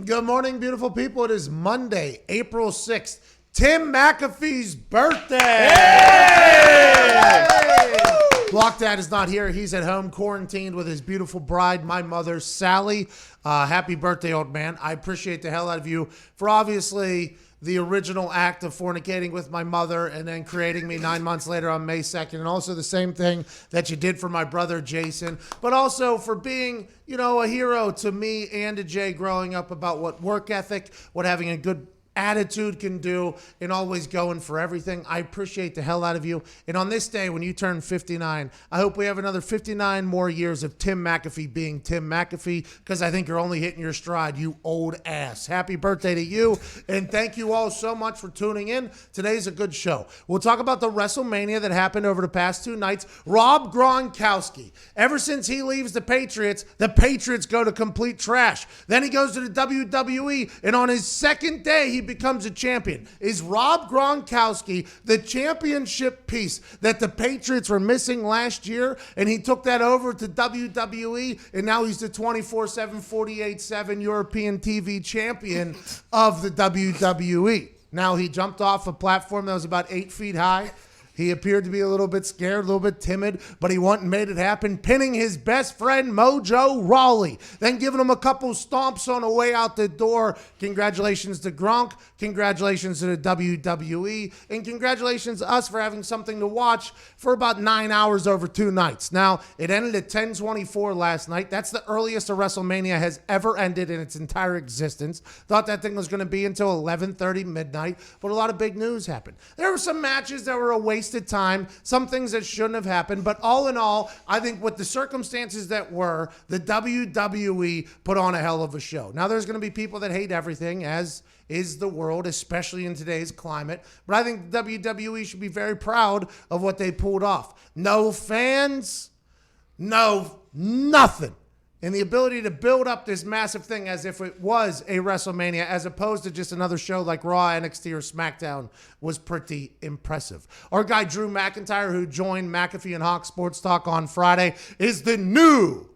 Good morning, beautiful people. It is Monday, April 6th, Tim McAfee's birthday. Hey! Block Dad is not here. He's at home quarantined with his beautiful bride, my mother, Sally. Happy birthday, old man. I appreciate the hell out of you for obviously the original act of fornicating with my mother and then creating me 9 months later on May 2nd. And also the same thing that you did for my brother, Jason. But also for being, a hero to me and to Jay growing up about what work ethic, what having a good attitude can do, and always going for everything. I appreciate the hell out of you. And on this day, when you turn 59, I hope we have another 59 more years of Tim McAfee being Tim McAfee, because I think you're only hitting your stride, you old ass. Happy birthday to you, and thank you all so much for tuning in. Today's a good show. We'll talk about the WrestleMania that happened over the past 2 nights. Rob Gronkowski, ever since he leaves the Patriots go to complete trash. Then he goes to the WWE, and on his second day, he becomes a champion. Is Rob Gronkowski the championship piece that the Patriots were missing last year, and he took that over to WWE, and now he's the 24/7, 48/7 European TV champion of the WWE? Now, he jumped off a platform that was about 8 feet high. He appeared to be a little bit scared, a little bit timid, but he went and made it happen, pinning his best friend, Mojo Rawley, then giving him a couple stomps on the way out the door. Congratulations to Gronk. Congratulations to the WWE. And congratulations to us for having something to watch for about 9 hours over 2 nights. Now, it ended at 10:24 last night. That's the earliest a WrestleMania has ever ended in its entire existence. Thought that thing was going to be until 11:30 midnight, but a lot of big news happened. There were some matches that were a wasted time, some things that shouldn't have happened, but all in all, I think with the circumstances that were, the WWE put on a hell of a show. Now, there's going to be people that hate everything, as is the world, especially in today's climate, but I think WWE should be very proud of what they pulled off. No fans, no nothing. And the ability to build up this massive thing as if it was a WrestleMania, as opposed to just another show like Raw, NXT, or SmackDown, was pretty impressive. Our guy Drew McIntyre, who joined McAfee and Hawk Sports Talk on Friday, is the new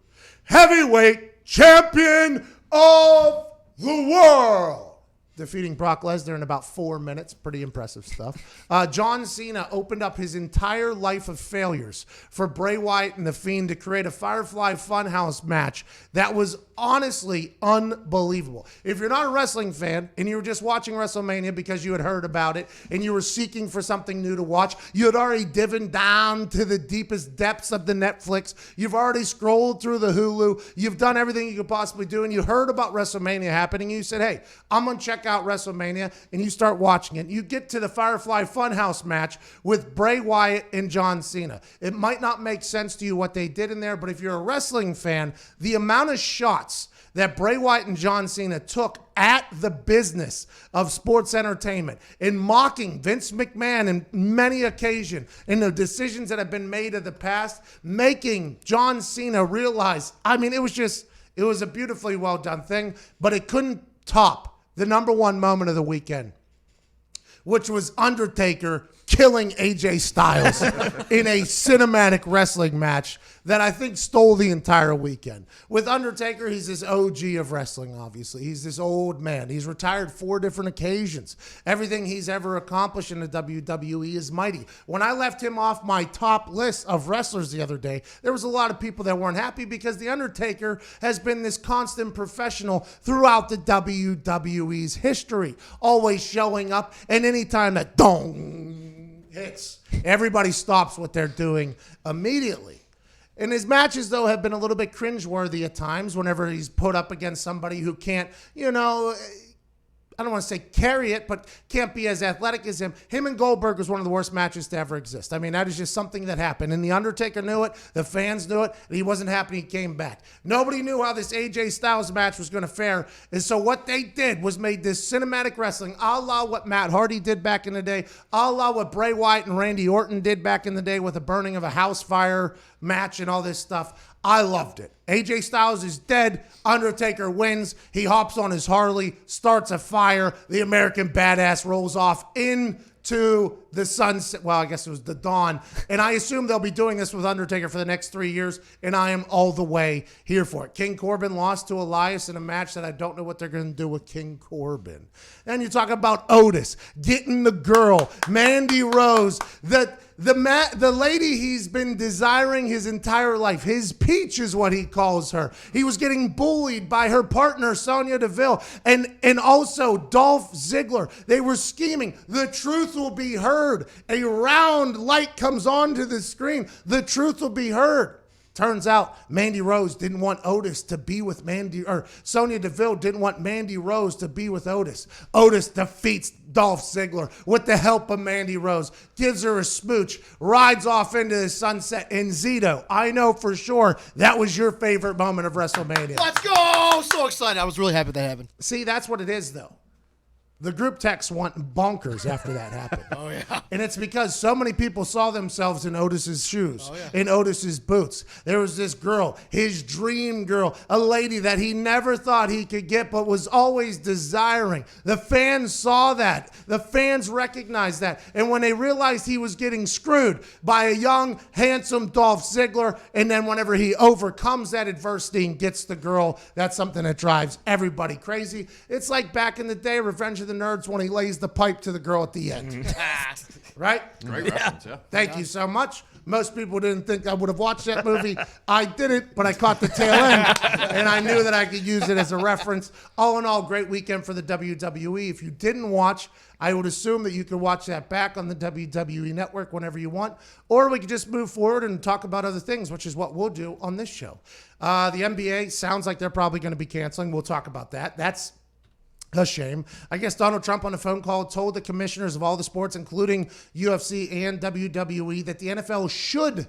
heavyweight champion of the world, defeating Brock Lesnar in about 4 minutes. Pretty impressive stuff. John Cena opened up his entire life of failures for Bray Wyatt and The Fiend to create a Firefly Funhouse match that was honestly unbelievable. If you're not a wrestling fan and you were just watching WrestleMania because you had heard about it and you were seeking for something new to watch, you had already dived down to the deepest depths of the Netflix. You've already scrolled through the Hulu. You've done everything you could possibly do, and you heard about WrestleMania happening. You said, hey, I'm going to check out WrestleMania, and you start watching it. You get to the Firefly Funhouse match with Bray Wyatt and John Cena. It might not make sense to you what they did in there, but if you're a wrestling fan, the amount of shots that Bray Wyatt and John Cena took at the business of sports entertainment in mocking Vince McMahon in many occasions in the decisions that have been made in the past, making John Cena realize, I mean, it was a beautifully well done thing, but it couldn't top the number one moment of the weekend, which was Undertaker killing AJ Styles in a cinematic wrestling match that I think stole the entire weekend. With Undertaker, he's this OG of wrestling, obviously. He's this old man. He's retired 4 different occasions. Everything he's ever accomplished in the WWE is mighty. When I left him off my top list of wrestlers the other day, there was a lot of people that weren't happy because The Undertaker has been this constant professional throughout the WWE's history, always showing up, and anytime that dong hits, everybody stops what they're doing immediately. And his matches, though, have been a little bit cringeworthy at times whenever he's put up against somebody who can't, I don't want to say carry it, but can't be as athletic as him. Him and Goldberg was one of the worst matches to ever exist. I mean, that is just something that happened. And The Undertaker knew it. The fans knew it. And he wasn't happy he came back. Nobody knew how this AJ Styles match was going to fare. And so what they did was made this cinematic wrestling, a la what Matt Hardy did back in the day, a la what Bray Wyatt and Randy Orton did back in the day with the burning of a house fire match and all this stuff. I loved it. AJ Styles is dead. Undertaker wins. He hops on his Harley, starts a fire. The American Badass rolls off into the sunset. Well, I guess it was the dawn. And I assume they'll be doing this with Undertaker for the next 3 years, and I am all the way here for it. King Corbin lost to Elias in a match that I don't know what they're going to do with King Corbin. Then you talk about Otis getting the girl, Mandy Rose, the lady he's been desiring his entire life. His peach is what he calls her. He was getting bullied by her partner, Sonya Deville, and also Dolph Ziggler. They were scheming. The truth will be heard. A round light comes onto the screen. The truth will be heard. Turns out Mandy Rose didn't want Otis to be with Sonya Deville didn't want Mandy Rose to be with Otis. Otis defeats Dolph Ziggler with the help of Mandy Rose, gives her a smooch, rides off into the sunset. And Zito, I know for sure that was your favorite moment of WrestleMania. Let's go! So excited. I was really happy that happened. See, that's what it is, though. The group text went bonkers after that happened. Oh, yeah. And it's because so many people saw themselves in Otis's shoes, in Otis's boots. There was this girl, his dream girl, a lady that he never thought he could get but was always desiring. The fans saw that. The fans recognized that. And when they realized he was getting screwed by a young, handsome Dolph Ziggler, and then whenever he overcomes that adversity and gets the girl, that's something that drives everybody crazy. It's like back in the day, Revenge of the Nerds, when he lays the pipe to the girl at the end. Right? Great reference, yeah. Thank you so much. Most people didn't think I would have watched that movie. I didn't, but I caught the tail end, and I knew that I could use it as a reference. All in all, great weekend for the WWE. If you didn't watch, I would assume that you could watch that back on the WWE Network whenever you want, or we could just move forward and talk about other things, which is what we'll do on this show. The NBA sounds like they're probably going to be canceling. We'll talk about that. That's a shame. I guess Donald Trump on a phone call told the commissioners of all the sports, including UFC and WWE, that the NFL should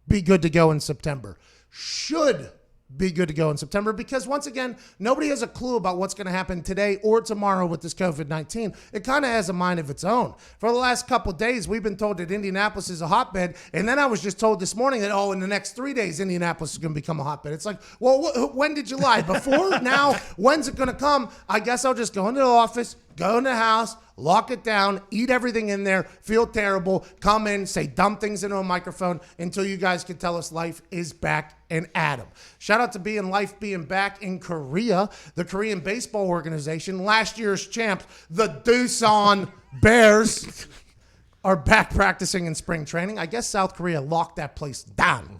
be good to go in September. Should be good to go in September because, once again, nobody has a clue about what's going to happen today or tomorrow with this COVID-19. It kind of has a mind of its own. For the last couple of days, we've been told that Indianapolis is a hotbed, and then I was just told this morning that, in the next 3 days, Indianapolis is going to become a hotbed. It's like, well, when did you lie? Before? Now? When's it going to come? I guess I'll just go into the office, Go in the house, lock it down, eat everything in there, feel terrible, come in, say dumb things into a microphone until you guys can tell us life is back and Adam. Shout out to Life being back in Korea, the Korean baseball organization. Last year's champs, the Doosan Bears, are back practicing in spring training. I guess South Korea locked that place down.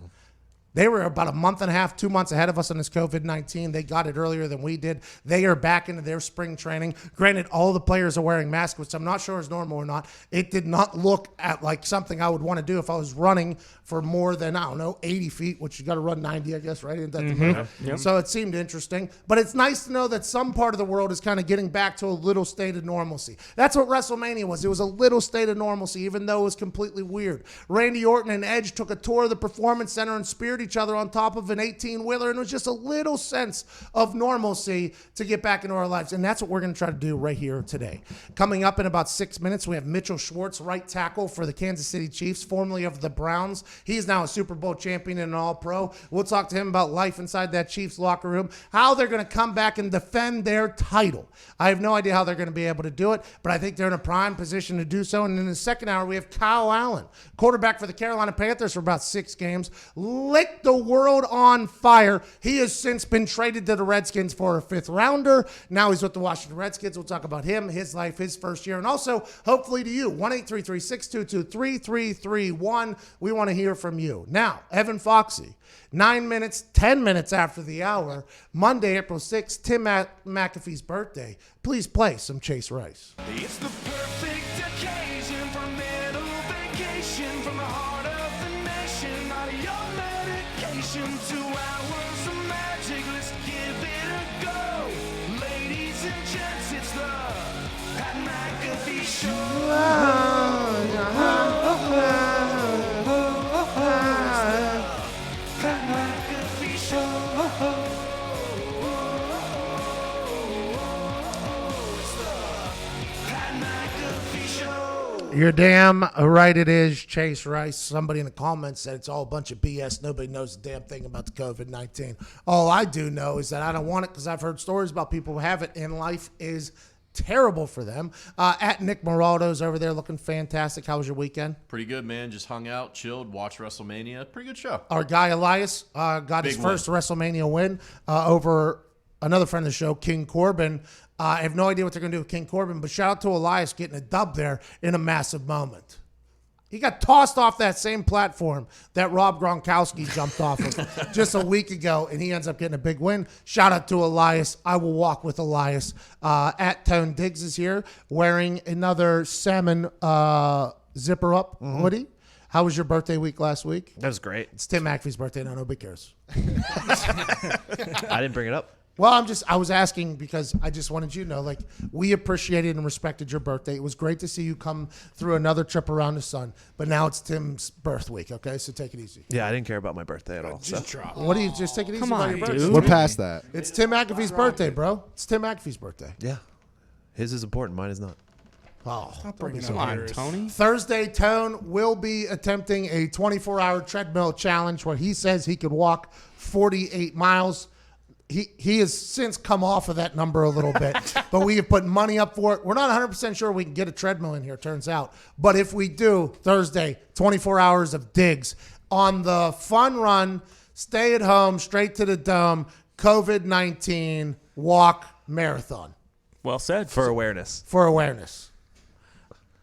They were about a month and a half, 2 months ahead of us on this COVID-19. They got it earlier than we did. They are back into their spring training. Granted, all the players are wearing masks, which I'm not sure is normal or not. It did not look at like something I would want to do if I was running for more than, 80 feet, which you got to run 90, I guess, right? Isn't that Yep. So it seemed interesting. But it's nice to know that some part of the world is kind of getting back to a little state of normalcy. That's what WrestleMania was. It was a little state of normalcy, even though it was completely weird. Randy Orton and Edge took a tour of the Performance Center and speared each other on top of an 18-wheeler, and it was just a little sense of normalcy to get back into our lives, and that's what we're going to try to do right here today. Coming up in about 6 minutes, we have Mitchell Schwartz, right tackle for the Kansas City Chiefs, formerly of the Browns. He is now a Super Bowl champion and an All-Pro. We'll talk to him about life inside that Chiefs locker room, how they're going to come back and defend their title. I have no idea how they're going to be able to do it, but I think they're in a prime position to do so. And in the second hour, we have Kyle Allen, quarterback for the Carolina Panthers for about 6 games, lit the world on fire. He has since been traded to the Redskins for a 5th rounder. Now he's with the Washington Redskins. We'll talk about him, his life, his first year, and also hopefully to you. 1-833-622-3331. We want to hear from you. Now, Evan Foxy, 9 minutes, 10 minutes after the hour, Monday, April 6th, Tim McAfee's birthday. Please play some Chase Rice. It's the perfect occasion for a little vacation from the heart of the nation. Not your medication, 2 hours of magic. Let's give it a go. Ladies and gents, it's the Pat McAfee Show. Pat McAfee Show. You're damn right it is, Chase Rice. Somebody in the comments said it's all a bunch of BS. Nobody knows a damn thing about the COVID-19. All I do know is that I don't want it because I've heard stories about people who have it, and life is terrible for them. At Nick Moraldo's over there looking fantastic. How was your weekend? Pretty good, man. Just hung out, chilled, watched WrestleMania. Pretty good show. Our guy Elias got his first WrestleMania win over another friend of the show, King Corbin. I have no idea what they're going to do with King Corbin, but shout out to Elias getting a dub there in a massive moment. He got tossed off that same platform that Rob Gronkowski jumped off of just a week ago, and he ends up getting a big win. Shout out to Elias. I will walk with Elias. At Tone Diggs is here wearing another salmon zipper up hoodie. How was your birthday week last week? That was great. It's Tim McAfee's birthday. No, nobody cares. I didn't bring it up. Well, I was asking because I just wanted you to know, we appreciated and respected your birthday. It was great to see you come through another trip around the sun, but now it's Tim's birth week, okay? So take it easy. Yeah, I didn't care about my birthday at all. What do you just take it easy? Come about on, your birthday? dude. We're past that. It's Tim McAfee's birthday, bro. It's Tim McAfee's birthday. Yeah. His is important. Mine is not. Oh, Come on, Tony. Thursday, Tone will be attempting a 24-hour treadmill challenge where he says he could walk 48 miles. He has since come off of that number a little bit, but we have put money up for it. We're not 100% sure we can get a treadmill in here, turns out. But if we do, Thursday, 24 hours of digs on the fun run, stay at home, straight to the dome, COVID-19 walk marathon. Well said. For awareness. For awareness.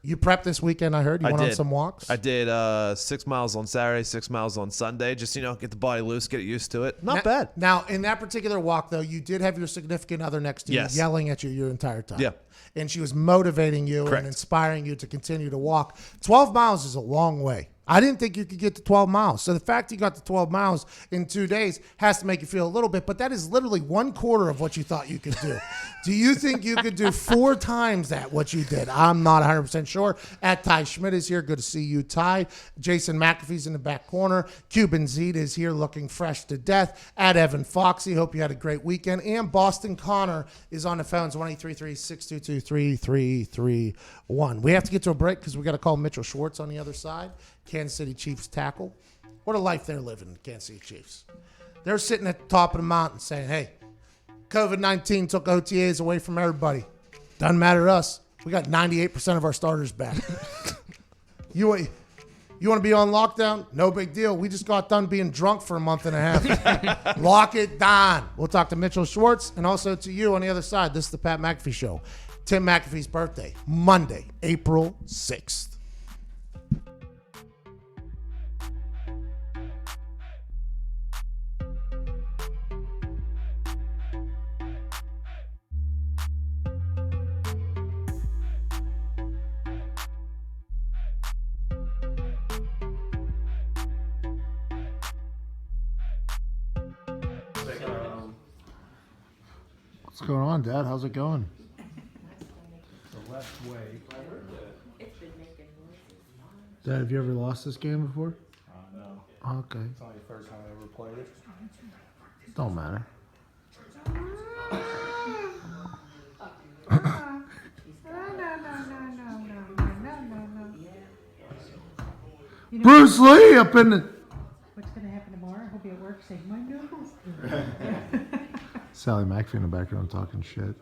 You prepped this weekend, I heard. You went on some walks? I did 6 miles on Saturday, 6 miles on Sunday. Just, get the body loose, get it used to it. Not bad. Now, in that particular walk, though, you did have your significant other next to you yelling at you your entire time. Yeah. And she was motivating you Correct. and inspiring you to continue to walk. 12 miles is a long way. I didn't think you could get to 12 miles. So the fact you got to 12 miles in 2 days has to make you feel a little bit, but that is literally 1/4 of what you thought you could do. Do you think you could do 4 times that, what you did? I'm not 100% sure. At Ty Schmidt is here. Good to see you, Ty. Jason McAfee's in the back corner. Cuban Zeta is here looking fresh to death. At Evan Foxy, hope you had a great weekend. And Boston Connor is on the phones, 1-833-622-3331. We have to get to a break because we got to call Mitchell Schwartz on the other side. Kansas City Chiefs tackle. What a life they're living, the Kansas City Chiefs. They're sitting at the top of the mountain saying, hey, COVID-19 took OTAs away from everybody. Doesn't matter to us. We got 98% of our starters back. You want to be on lockdown? No big deal. We just got done being drunk for a month and a half. Lock it down. We'll talk to Mitchell Schwartz and also to you on the other side. This is the Pat McAfee Show. Tim McAfee's birthday, Monday, April 6th. What's going on, Dad? How's it going? The left way. Dad, have you ever lost this game before? No. Okay. It's not your first time I ever played it. Don't matter. Bruce Lee up in the... What's going to happen tomorrow? He'll be at work saying, my nose. Sally McAfee in the background talking shit.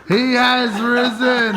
He has risen.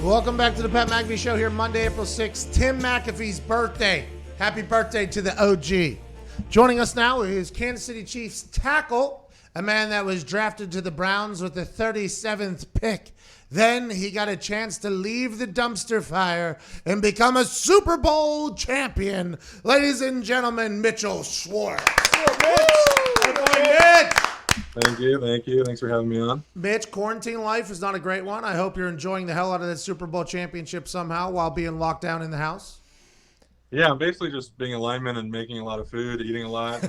Welcome back to the Pat McAfee Show here Monday, April 6th. Tim McAfee's birthday. Happy birthday to the OG. Joining us now is Kansas City Chiefs tackle, a man that was drafted to the Browns with the 37th pick Then he got a chance to leave the dumpster fire and become a Super Bowl champion. Ladies and gentlemen, Mitchell Schwartz. Mitch. Thank you. Thanks for having me on. Mitch, quarantine life is not a great one. I hope you're enjoying the hell out of that Super Bowl championship somehow while being locked down in the house. Yeah, I'm basically just being a lineman and making a lot of food, eating a lot.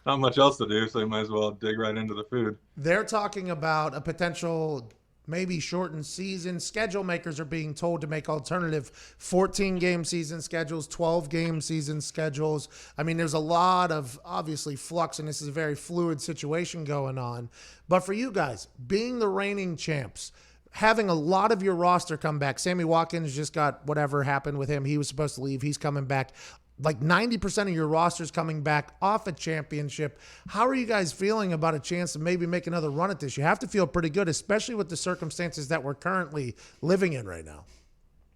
Not much else to do, so you might as well dig right into the food. They're talking about a potential maybe shortened season. Schedule makers are being told to make alternative 14-game season schedules, 12-game season schedules. I mean, there's a lot of, obviously, flux, and this is a very fluid situation going on. But for you guys, being the reigning champs, having a lot of your roster come back. Sammy Watkins just got whatever happened with him. He was supposed to leave. He's coming back. Like 90% of your roster's coming back off a championship. How are you guys feeling about a chance to maybe make another run at this? You have to feel pretty good, especially with the circumstances that we're currently living in right now.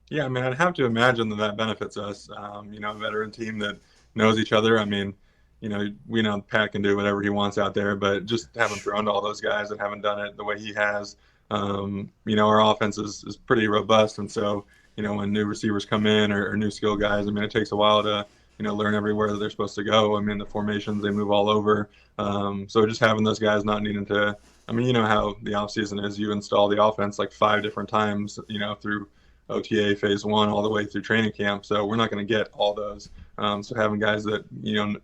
Yeah, I mean, I'd have to imagine that benefits us. A veteran team that knows each other. I mean, we know Pat can do whatever he wants out there, but just having thrown to all those guys that haven't done it the way he has, our offense is pretty robust. And so, when new receivers come in or new skill guys, I mean, it takes a while to, learn everywhere that they're supposed to go. I mean, the formations, they move all over. So just having those guys not needing to, you know how the offseason is. You install the offense like 5 different times, through OTA phase 1 all the way through training camp. So we're not going to get all those. So having guys that,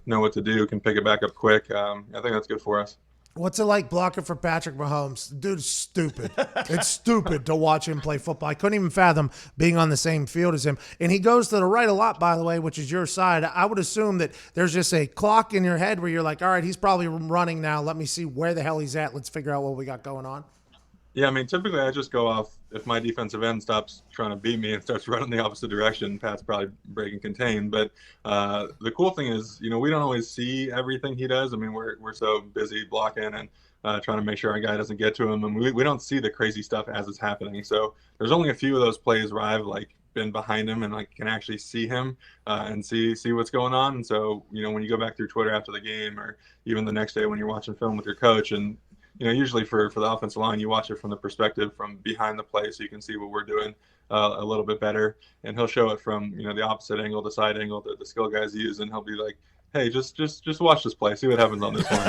know what to do, can pick it back up quick, I think that's good for us. What's it like blocking for Patrick Mahomes? Dude's stupid. It's stupid to watch him play football. I couldn't even fathom being on the same field as him. And he goes to the right a lot, by the way, which is your side. I would assume that there's just a clock in your head where you're like, all right, he's probably running now. Let me see where the hell he's at. Let's figure out what we got going on. Yeah, I mean, typically I just go off if my defensive end stops trying to beat me and starts running the opposite direction. Pat's probably break and contain. But the cool thing is, we don't always see everything he does. I mean, we're so busy blocking and trying to make sure our guy doesn't get to him, and we don't see the crazy stuff as it's happening. So there's only a few of those plays where I've been behind him and can actually see him and see what's going on. And so when you go back through Twitter after the game, or even the next day when you're watching film with your coach, and usually for the offensive line, you watch it from the perspective from behind the play, so you can see what we're doing a little bit better. And he'll show it from the opposite angle, the side angle that the skill guys use, and he'll be like, "Hey, just watch this play, see what happens on this one."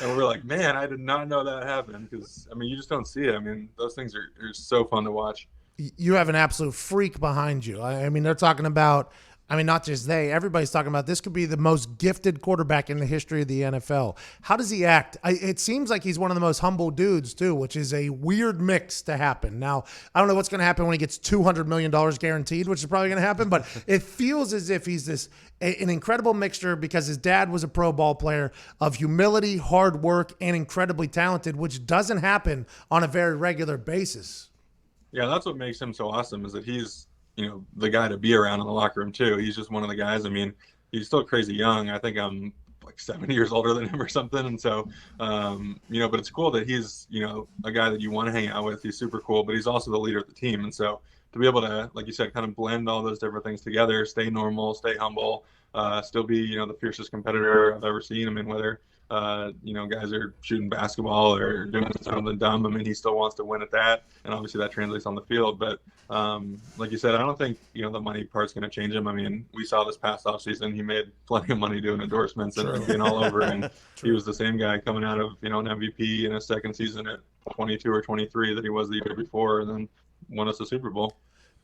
And we're like, "Man, I did not know that happened," because you just don't see it. I mean, those things are so fun to watch. You have an absolute freak behind you. I mean, they're talking about. Not just everybody's talking about this could be the most gifted quarterback in the history of the NFL. How does he act? It seems like he's one of the most humble dudes too, which is a weird mix to happen. Now, I don't know what's going to happen when he gets $200 million guaranteed, which is probably going to happen, but it feels as if he's an incredible mixture because his dad was a pro ball player of humility, hard work, and incredibly talented, which doesn't happen on a very regular basis. Yeah, that's what makes him so awesome, is that he's the guy to be around in the locker room too. He's just one of the guys. I mean, he's still crazy young. I think I'm 7 years older than him or something. And so, but it's cool that he's, a guy that you want to hang out with. He's super cool, but he's also the leader of the team. And so to be able to, like you said, kind of blend all those different things together, stay normal, stay humble, still be, the fiercest competitor I've ever seen. I mean, whether, guys are shooting basketball or doing something dumb, he still wants to win at that. And obviously that translates on the field. But like you said, I don't think, the money part's going to change him. I mean, we saw this past offseason, he made plenty of money doing endorsements and being all over. And he was the same guy coming out of, an MVP in his second season at 22 or 23 that he was the year before, and then won us the Super Bowl.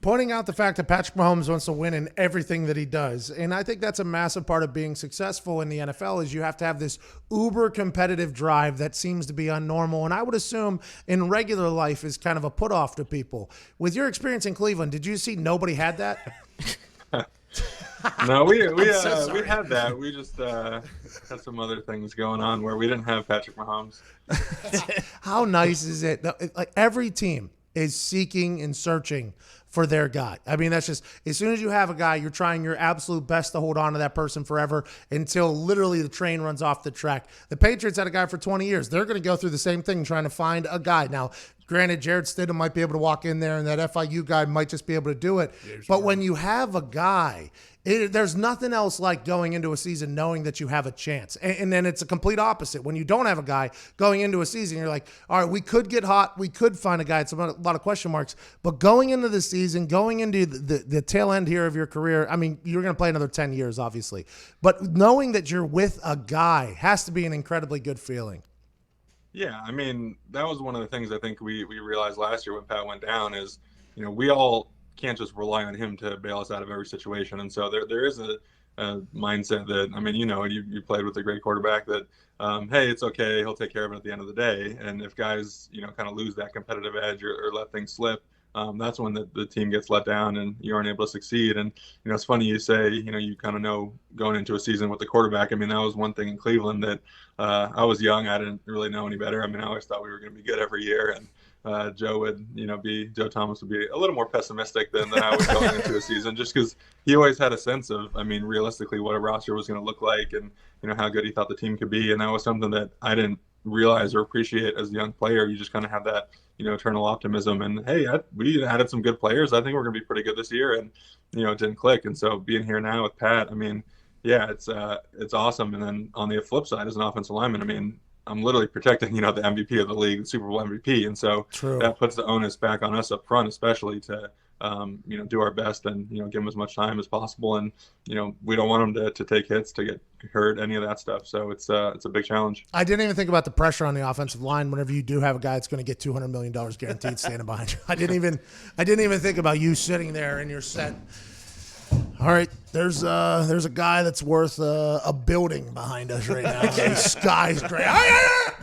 Pointing out the fact that Patrick Mahomes wants to win in everything that he does. And I think that's a massive part of being successful in the NFL is you have to have this uber competitive drive that seems to be unnormal. And I would assume in regular life is kind of a put off to people. With your experience in Cleveland, did you see nobody had that? No, we had that. We just had some other things going on where we didn't have Patrick Mahomes. How nice is it? Like every team is seeking and searching for their guy. I mean, that's just, as soon as you have a guy, you're trying your absolute best to hold on to that person forever until literally the train runs off the track. The Patriots had a guy for 20 years. They're going to go through the same thing trying to find a guy. Now, granted, Jared Stidham might be able to walk in there and that FIU guy might just be able to do it. But when you have a guy, there's nothing else like going into a season knowing that you have a chance. And then it's a complete opposite. When you don't have a guy going into a season, you're like, all right, we could get hot. We could find a guy. It's a lot of question marks. But going into the season, going into the tail end here of your career, I mean, you're going to play another 10 years, obviously. But knowing that you're with a guy has to be an incredibly good feeling. Yeah, I mean, that was one of the things I think we realized last year when Pat went down is, we all can't just rely on him to bail us out of every situation. And so there is a mindset that, I mean, you played with a great quarterback that, hey, it's okay, he'll take care of it at the end of the day. And if guys, kind of lose that competitive edge or let things slip, that's when the team gets let down and you aren't able to succeed. And, it's funny you say, you kind of know going into a season with the quarterback. I mean, that was one thing in Cleveland that I was young. I didn't really know any better. I mean, I always thought we were going to be good every year. And Joe Thomas would be a little more pessimistic than I was going into a season, just because he always had a sense of, I mean, realistically what a roster was going to look like and, how good he thought the team could be. And that was something that I didn't realize or appreciate as a young player. You just kind of have that, eternal optimism. And, hey, we added some good players. I think we're going to be pretty good this year. And, it didn't click. And so being here now with Pat, I mean, yeah, it's awesome. And then on the flip side, as an offensive lineman, I mean, I'm literally protecting, the MVP of the league, the Super Bowl MVP. And so that puts the onus back on us up front, especially to, do our best and, give him as much time as possible. And, we don't want him to take hits, to get hurt, any of that stuff. So it's a big challenge. I didn't even think about the pressure on the offensive line whenever you do have a guy that's going to get $200 million guaranteed standing behind you. I didn't even think about you sitting there in your set. All right, there's a guy that's worth a building behind us right now. A skyscraper.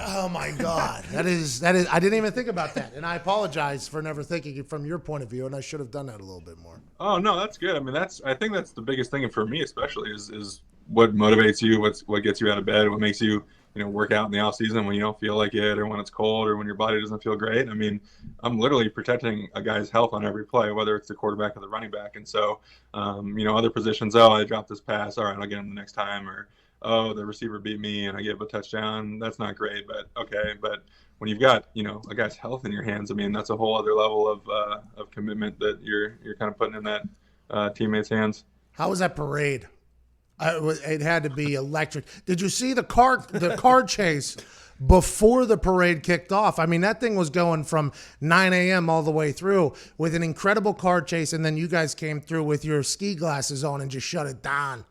Oh my God, that is. I didn't even think about that, and I apologize for never thinking it from your point of view, and I should have done that a little bit more. Oh no, that's good. I mean, I think that's the biggest thing for me, especially, is what motivates you, what gets you out of bed, what makes you work out in the off season when you don't feel like it or when it's cold or when your body doesn't feel great. I mean, I'm literally protecting a guy's health on every play, whether it's the quarterback or the running back. And so, other positions, I dropped this pass. All right, I'll get him the next time. Or, the receiver beat me and I gave a touchdown. That's not great, but okay. But when you've got, a guy's health in your hands, I mean, that's a whole other level of commitment that you're kind of putting in that teammate's hands. How was that parade? It had to be electric. Did you see the car chase before the parade kicked off? I mean, that thing was going from 9 a.m. all the way through with an incredible car chase, and then you guys came through with your ski glasses on and just shut it down.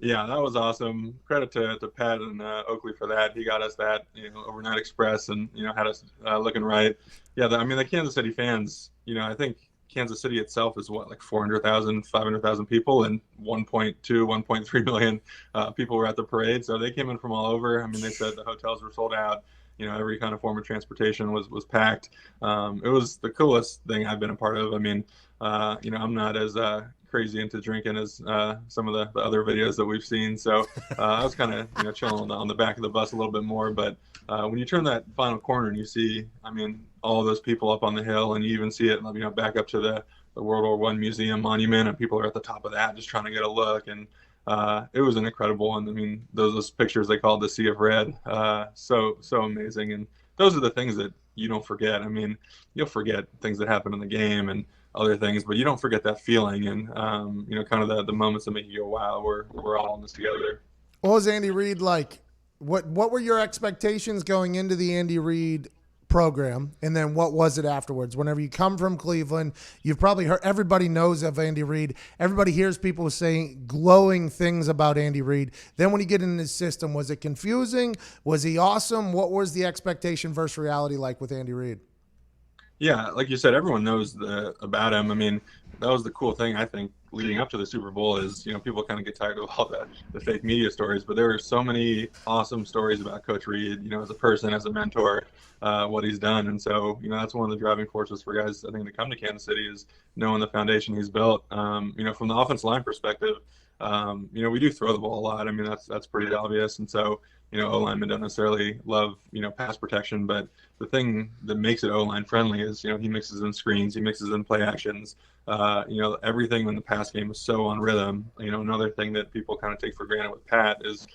Yeah, that was awesome. Credit to Pat and Oakley for that. He got us that, overnight express and, had us looking right. Yeah, the Kansas City fans, I think Kansas City itself is like 400,000, 500,000 people, and 1.2, 1.3 million people were at the parade. So they came in from all over. I mean, they said the hotels were sold out. Every kind of form of transportation was packed. It was the coolest thing I've been a part of. I mean, I'm not as crazy into drinking as some of the other videos that we've seen. So I was kind of, chilling on the back of the bus a little bit more. But when you turn that final corner and you see, I mean, all of those people up on the hill, and you even see it, back up to the World War I Museum monument, and people are at the top of that just trying to get a look. And it was an incredible one. I mean, those pictures they called the Sea of Red, so amazing. And those are the things that you don't forget. I mean, you'll forget things that happen in the game and other things, but you don't forget that feeling and kind of the moments that make you go, wow, we're all in this together. What was Andy Reid like? What were your expectations going into the Andy Reid program, and then what was it afterwards? Whenever you come from Cleveland, you've probably heard, everybody knows of Andy Reid. Everybody hears people saying glowing things about Andy Reid. Then when you get in his system, was it confusing? Was he awesome? What was the expectation versus reality like with Andy Reid? Yeah, like you said, everyone knows about him. I mean, that was the cool thing, I think, leading up to the Super Bowl is, people kind of get tired of all the fake media stories, but there were so many awesome stories about Coach Reid, as a person, as a mentor, what he's done. And so, that's one of the driving forces for guys, I think, to come to Kansas City is knowing the foundation he's built. From the offensive line perspective, we do throw the ball a lot. I mean, that's pretty obvious. And so, O-linemen don't necessarily love, pass protection, but the thing that makes it O-line friendly is, he mixes in screens, he mixes in play actions. Everything in the pass game is so on rhythm. Another thing that people kind of take for granted with Pat is,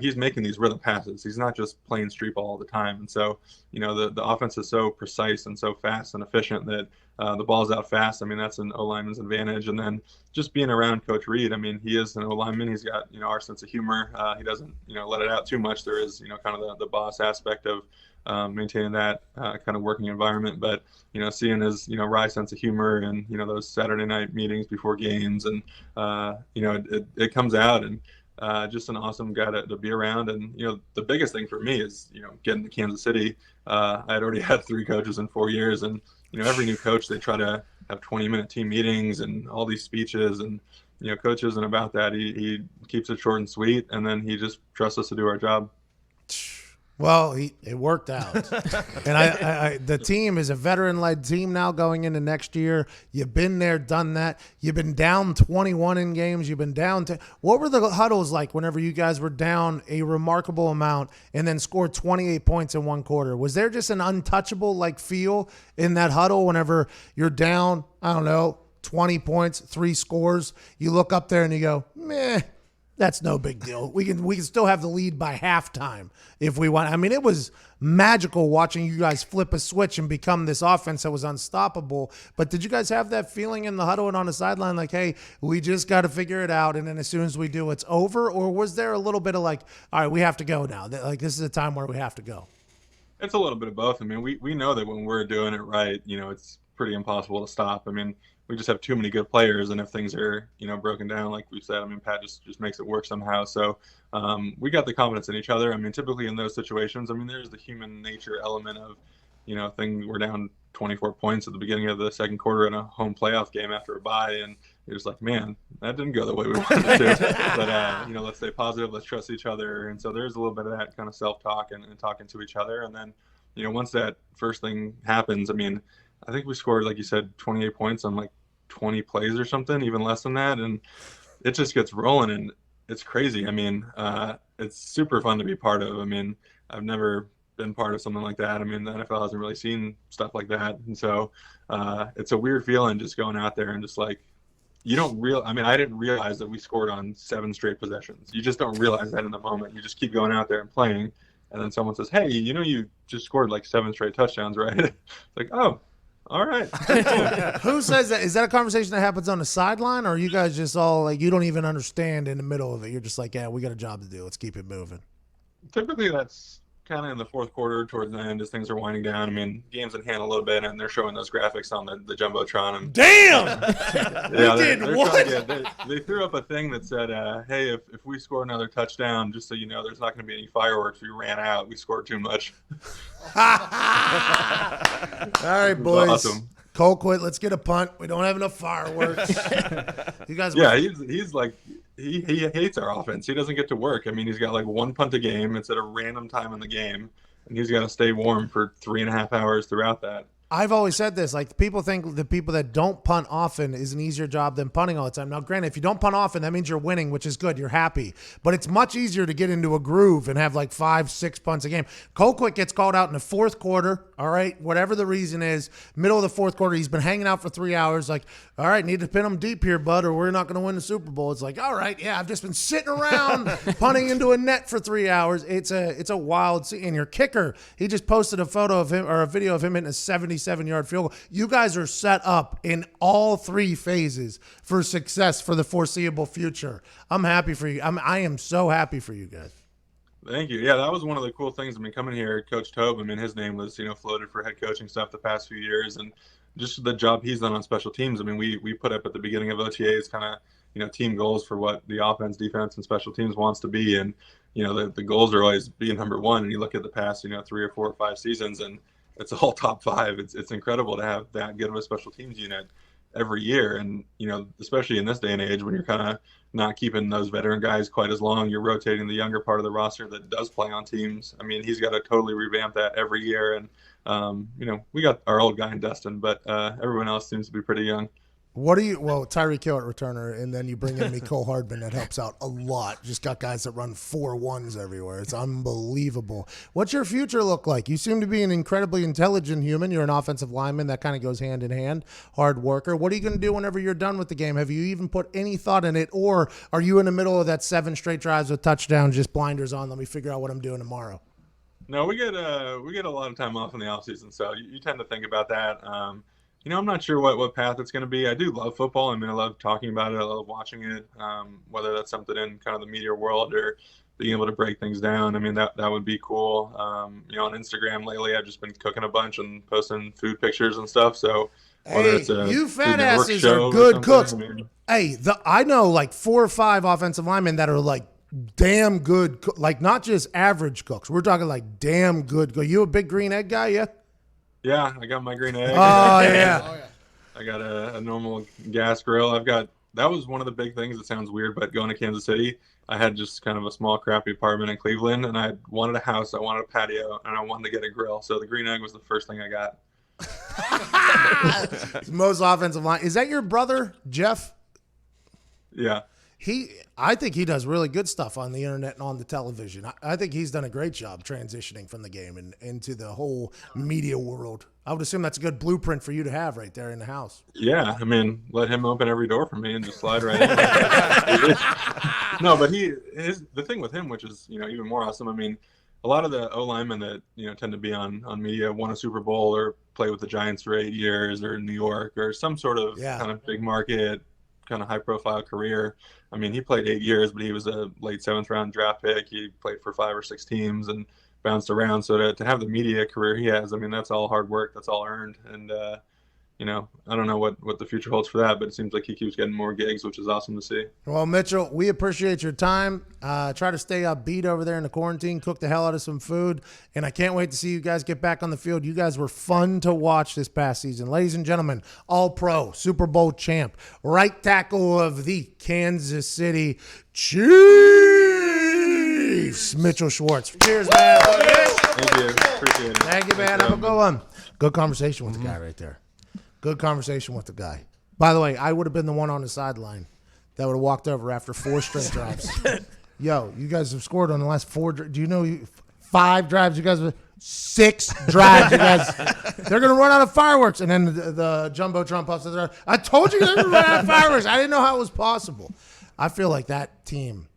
he's making these rhythm passes. He's not just playing street ball all the time. And so, the offense is so precise and so fast and efficient that the ball's out fast. I mean, that's an O-lineman's advantage. And then just being around Coach Reed, I mean, he is an O-lineman. He's got, our sense of humor. He doesn't, let it out too much. There is, kind of the boss aspect of maintaining that kind of working environment. But, seeing his, wry sense of humor and, those Saturday night meetings before games and, it comes out and, just an awesome guy to be around. And, the biggest thing for me is, getting to Kansas City. I had already had 3 coaches in 4 years. And, every new coach, they try to have 20-minute team meetings and all these speeches. And, coach isn't about that. He keeps it short and sweet. And then he just trusts us to do our job. Well, it worked out. And the team is a veteran-led team now going into next year. You've been there, done that. You've been down 21 in games. You've been down to – what were the huddles like whenever you guys were down a remarkable amount and then scored 28 points in one quarter? Was there just an untouchable feel in that huddle whenever you're down, I don't know, 20 points, 3 scores? You look up there and you go, meh. That's no big deal. We can still have the lead by halftime if we want. I mean, it was magical watching you guys flip a switch and become this offense that was unstoppable. But did you guys have that feeling in the huddle and on the sideline like, hey, we just got to figure it out, and then as soon as we do, it's over? Or was there a little bit of all right, we have to go now? This is a time where we have to go. It's a little bit of both. I mean, we know that when we're doing it right, it's pretty impossible to stop. I mean, we just have too many good players, and if things are broken down, like we've said, I mean, Pat just makes it work somehow. So we got the confidence in each other. I mean, typically in those situations, I mean, there's the human nature element of we're down 24 points at the beginning of the second quarter in a home playoff game after a bye, and you're just like, man, that didn't go the way we wanted it to. But let's stay positive, let's trust each other. And so there's a little bit of that kind of self-talk and talking to each other. And then once that first thing happens, I mean, I think we scored, like you said, 28 points on 20 plays or something, even less than that. And it just gets rolling, and it's crazy. I mean, it's super fun to be part of. I mean, I've never been part of something like that. I mean, the NFL hasn't really seen stuff like that. And so it's a weird feeling just going out there and just I didn't realize that we scored on 7 straight possessions. You just don't realize that in the moment. You just keep going out there and playing. And then someone says, hey, you just scored 7 straight touchdowns, right? It's like, oh, all right. Who says that? Is that a conversation that happens on the sideline, or are you guys just all you don't even understand in the middle of it? You're just like, yeah, we got a job to do. Let's keep it moving. Typically, that's kind of in the fourth quarter towards the end as things are winding down. I mean, game's in hand a little bit, and they're showing those graphics on the Jumbotron. And, damn! Yeah, did what? They threw up a thing that said, hey, if we score another touchdown, just so you know, there's not going to be any fireworks. We ran out. We scored too much. All right, boys. Awesome. Cole quit. Let's get a punt. We don't have enough fireworks. You guys. Yeah, he's like, he hates our offense. He doesn't get to work. I mean, he's got 1 punt a game. It's at a random time in the game, and he's got to stay warm for 3.5 hours throughout that. I've always said this, people think the people that don't punt often is an easier job than punting all the time. Now, granted, if you don't punt often, that means you're winning, which is good. You're happy. But it's much easier to get into a groove and have 5-6 punts a game. Colquitt gets called out in the fourth quarter, all right, whatever the reason is. Middle of the fourth quarter, he's been hanging out for 3 hours, all right, need to pin him deep here, bud, or we're not going to win the Super Bowl. It's all right, yeah, I've just been sitting around punting into a net for 3 hours. It's a wild scene. And your kicker, he just posted a photo of him or a video of him hitting a 77-yard field goal. You guys are set up in all 3 phases for success for the foreseeable future. I'm happy for you. I am so happy for you guys. Thank you. Yeah, that was one of the cool things. I mean, coming here, Coach Tobe, I mean, his name was, floated for head coaching stuff the past few years, and just the job he's done on special teams. I mean, we put up at the beginning of OTAs kind of, team goals for what the offense, defense, and special teams wants to be. And, the goals are always being number 1. And you look at the past, 3 or 4 or 5 seasons, and it's all top 5. It's incredible to have that good of a special teams unit every year. And, especially in this day and age when you're kind of not keeping those veteran guys quite as long, you're rotating the younger part of the roster that does play on teams. I mean, he's got to totally revamp that every year. And, we got our old guy in Dustin, but everyone else seems to be pretty young. Well, Tyreek Hill at returner, and then you bring in Mecole Hardman. That helps out a lot. Just got guys that run 4.1s everywhere. It's unbelievable. What's your future look like? You seem to be an incredibly intelligent human. You're an offensive lineman. That kind of goes hand in hand. Hard worker. What are you going to do whenever you're done with the game? Have you even put any thought in it, or are you in the middle of that 7 straight drives with touchdowns, just blinders on? Let me figure out what I'm doing tomorrow. No, we get a lot of time off in the off season, so you tend to think about that. I'm not sure what path it's going to be. I do love football. I mean, I love talking about it. I love watching it. Whether that's something in kind of the media world or being able to break things down. I mean, that would be cool. On Instagram lately, I've just been cooking a bunch and posting food pictures and stuff. So whether it's you fat asses are good cooks. I know like 4 or 5 offensive linemen that are like damn good, like not just average cooks. We're talking like damn good. You a big green egg guy, yeah? Yeah, I got my green egg. Oh, yeah. I got a normal gas grill. That was one of the big things. It sounds weird, but going to Kansas City, I had just kind of a small, crappy apartment in Cleveland, and I wanted a house, I wanted a patio, and I wanted to get a grill. So the green egg was the first thing I got. Most offensive line. Is that your brother, Jeff? Yeah. I think he does really good stuff on the internet and on the television. I think he's done a great job transitioning from the game and into the whole media world. I would assume that's a good blueprint for you to have right there in the house. Yeah, I mean, let him open every door for me and just slide right in. No, but the thing with him, which is even more awesome. I mean, a lot of the O linemen that tend to be on media won a Super Bowl or play with the Giants for 8 years or New York or some sort of kind of big market, kind of high profile career. I mean, he played 8 years, but he was a late 7th round draft pick. He played for 5 or 6 teams and bounced around. So to have the media career he has, I mean, that's all hard work. That's all earned. And, I don't know what the future holds for that, but it seems like he keeps getting more gigs, which is awesome to see. Well, Mitchell, we appreciate your time. Try to stay upbeat over there in the quarantine. Cook the hell out of some food. And I can't wait to see you guys get back on the field. You guys were fun to watch this past season. Ladies and gentlemen, All-Pro, Super Bowl champ, right tackle of the Kansas City Chiefs, Mitchell Schwartz. Cheers, man. Thank you. Appreciate it. Thank you, man. Have a good one. Good conversation with the guy right there. Good conversation with the guy. By the way, I would have been the one on the sideline that would have walked over after 4 straight drives. Yo, you guys have scored on the last 4. Do you know 5 drives? You guys have 6 drives. You guys, they're going to run out of fireworks. And then the Jumbotron pops up. I told you they're going to run out of fireworks. I didn't know how it was possible. I feel like that team,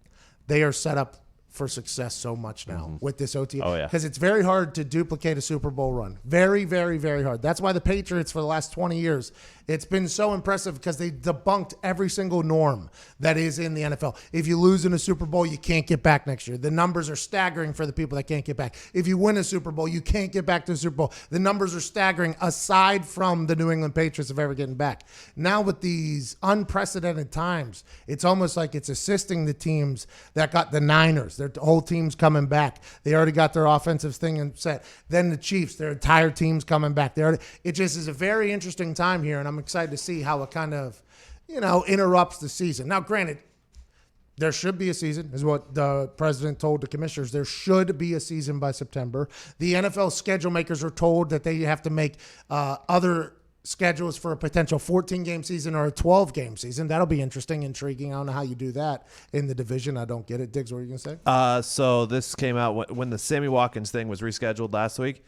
they are set up for success so much now with this OT. Oh, yeah. Because it's very hard to duplicate a Super Bowl run. Very, very, very hard. That's why the Patriots for the last 20 years, it's been so impressive because they debunked every single norm that is in the NFL. If you lose in a Super Bowl, you can't get back next year. The numbers are staggering for the people that can't get back. If you win a Super Bowl, you can't get back to the Super Bowl. The numbers are staggering aside from the New England Patriots of ever getting back. Now with these unprecedented times, it's almost like it's assisting the teams that got the Niners. Their whole team's coming back. They already got their offensive thing set. Then the Chiefs, their entire team's coming back. It just is a very interesting time here, and I'm excited to see how it kind of, interrupts the season. Now, granted, there should be a season, is what the president told the commissioners. There should be a season by September. The NFL schedule makers are told that they have to make other schedules for a potential 14-game season or a 12-game season. That'll be interesting, intriguing. I don't know how you do that in the division. I don't get it. Diggs, what are you going to say? So this came out when the Sammy Watkins thing was rescheduled last week.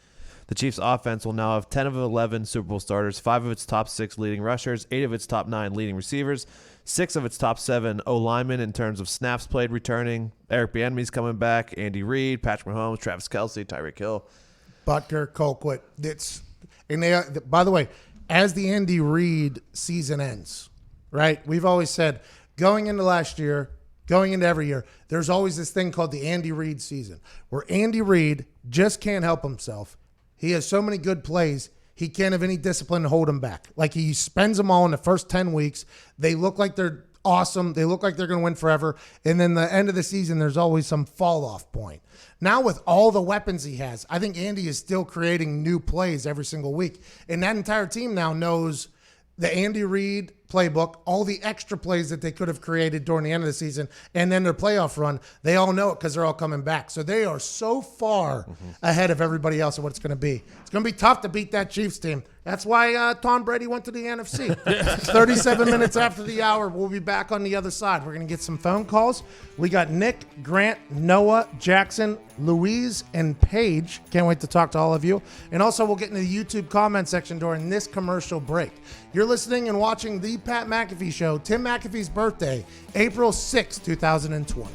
The Chiefs' offense will now have 10 of 11 Super Bowl starters, 5 of its top 6 leading rushers, 8 of its top 9 leading receivers, 6 of its top 7 O-linemen in terms of snaps played returning. Eric Bieniemy's coming back, Andy Reid, Patrick Mahomes, Travis Kelce, Tyreek Hill. Butker, Colquitt. By the way, as the Andy Reid season ends, right? We've always said going into last year, going into every year, there's always this thing called the Andy Reid season where Andy Reid just can't help himself. He has so many good plays, he can't have any discipline to hold him back. Like he spends them all in the first 10 weeks. They look like they're awesome. They look like they're going to win forever. And then the end of the season, there's always some fall-off point. Now with all the weapons he has, I think Andy is still creating new plays every single week. And that entire team now knows the Andy Reid playbook, all the extra plays that they could have created during the end of the season, and then their playoff run, they all know it because they're all coming back. So they are so far ahead of everybody else of what it's going to be. It's going to be tough to beat that Chiefs team. That's why Tom Brady went to the NFC. 37 minutes after the hour, we'll be back on the other side. We're going to get some phone calls. We got Nick, Grant, Noah, Jackson, Louise, and Paige. Can't wait to talk to all of you. And also, we'll get into the YouTube comment section during this commercial break. You're listening and watching The Pat McAfee Show, Tim McAfee's birthday, April 6, 2020.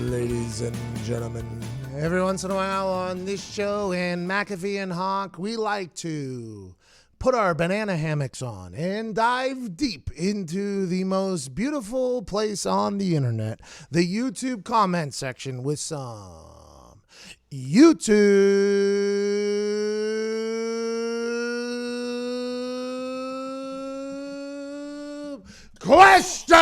Ladies and gentlemen, every once in a while on this show and McAfee and Honk, we like to put our banana hammocks on and dive deep into the most beautiful place on the internet, the YouTube comment section, with some YouTube questions.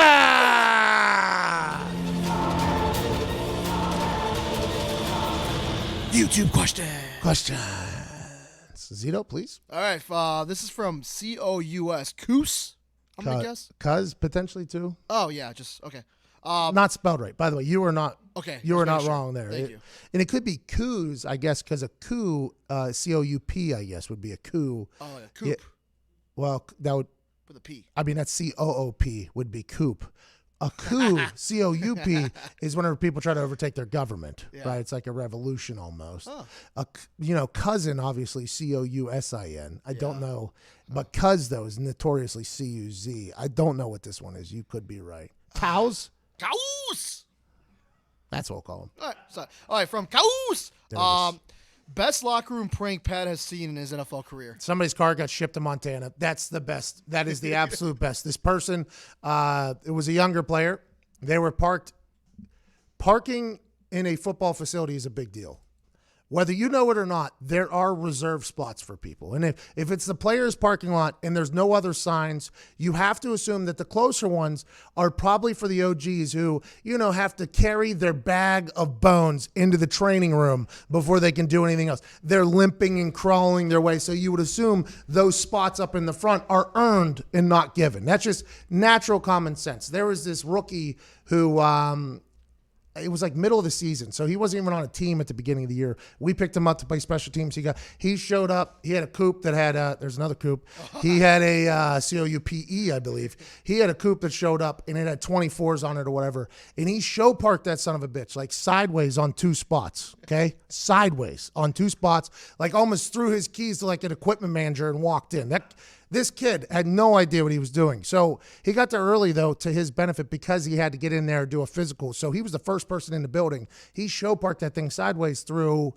YouTube question. Questions. Zito, please. All right. This is from COUS. Coos? I'm going to guess. Cuz, potentially, too. Oh, yeah. Just, okay. Not spelled right. By the way, you were not. Okay. You were not sure. wrong there. Thank you. And it could be coos, I guess, because a coup, COUP, I guess, would be a coup. Oh, yeah. Coop. Yeah, well, that would. With a P. I mean, that's COOP would be coop. A coup, COUP, is whenever people try to overtake their government, right? It's like a revolution almost. Oh. Cousin, obviously, COUSIN. I don't know. But cuz, though, is notoriously CUZ. I don't know what this one is. You could be right. Cows? Cows! That's what we'll call them. All right. Sorry. All right. From Cows. There it is. Best locker room prank Pat has seen in his NFL career. Somebody's car got shipped to Montana. That's the best. That is the absolute best. This person, it was a younger player. They were parking in a football facility is a big deal. Whether you know it or not, there are reserved spots for people. And if it's the player's parking lot and there's no other signs, you have to assume that the closer ones are probably for the OGs who, have to carry their bag of bones into the training room before they can do anything else. They're limping and crawling their way. So you would assume those spots up in the front are earned and not given. That's just natural common sense. There was this rookie who, it was like middle of the season, so he wasn't even on a team at the beginning of the year. We picked him up to play special teams. He showed up. He had a coupe that had there's another coupe. He had a COUPE, I believe. He had a coupe that showed up, and it had 24s on it or whatever. And he show parked that son of a bitch, like sideways on two spots, okay? Sideways on two spots, like almost threw his keys to like an equipment manager and walked in. This kid had no idea what he was doing. So he got there early, though, to his benefit because he had to get in there and do a physical. So he was the first person in the building. He show parked that thing sideways through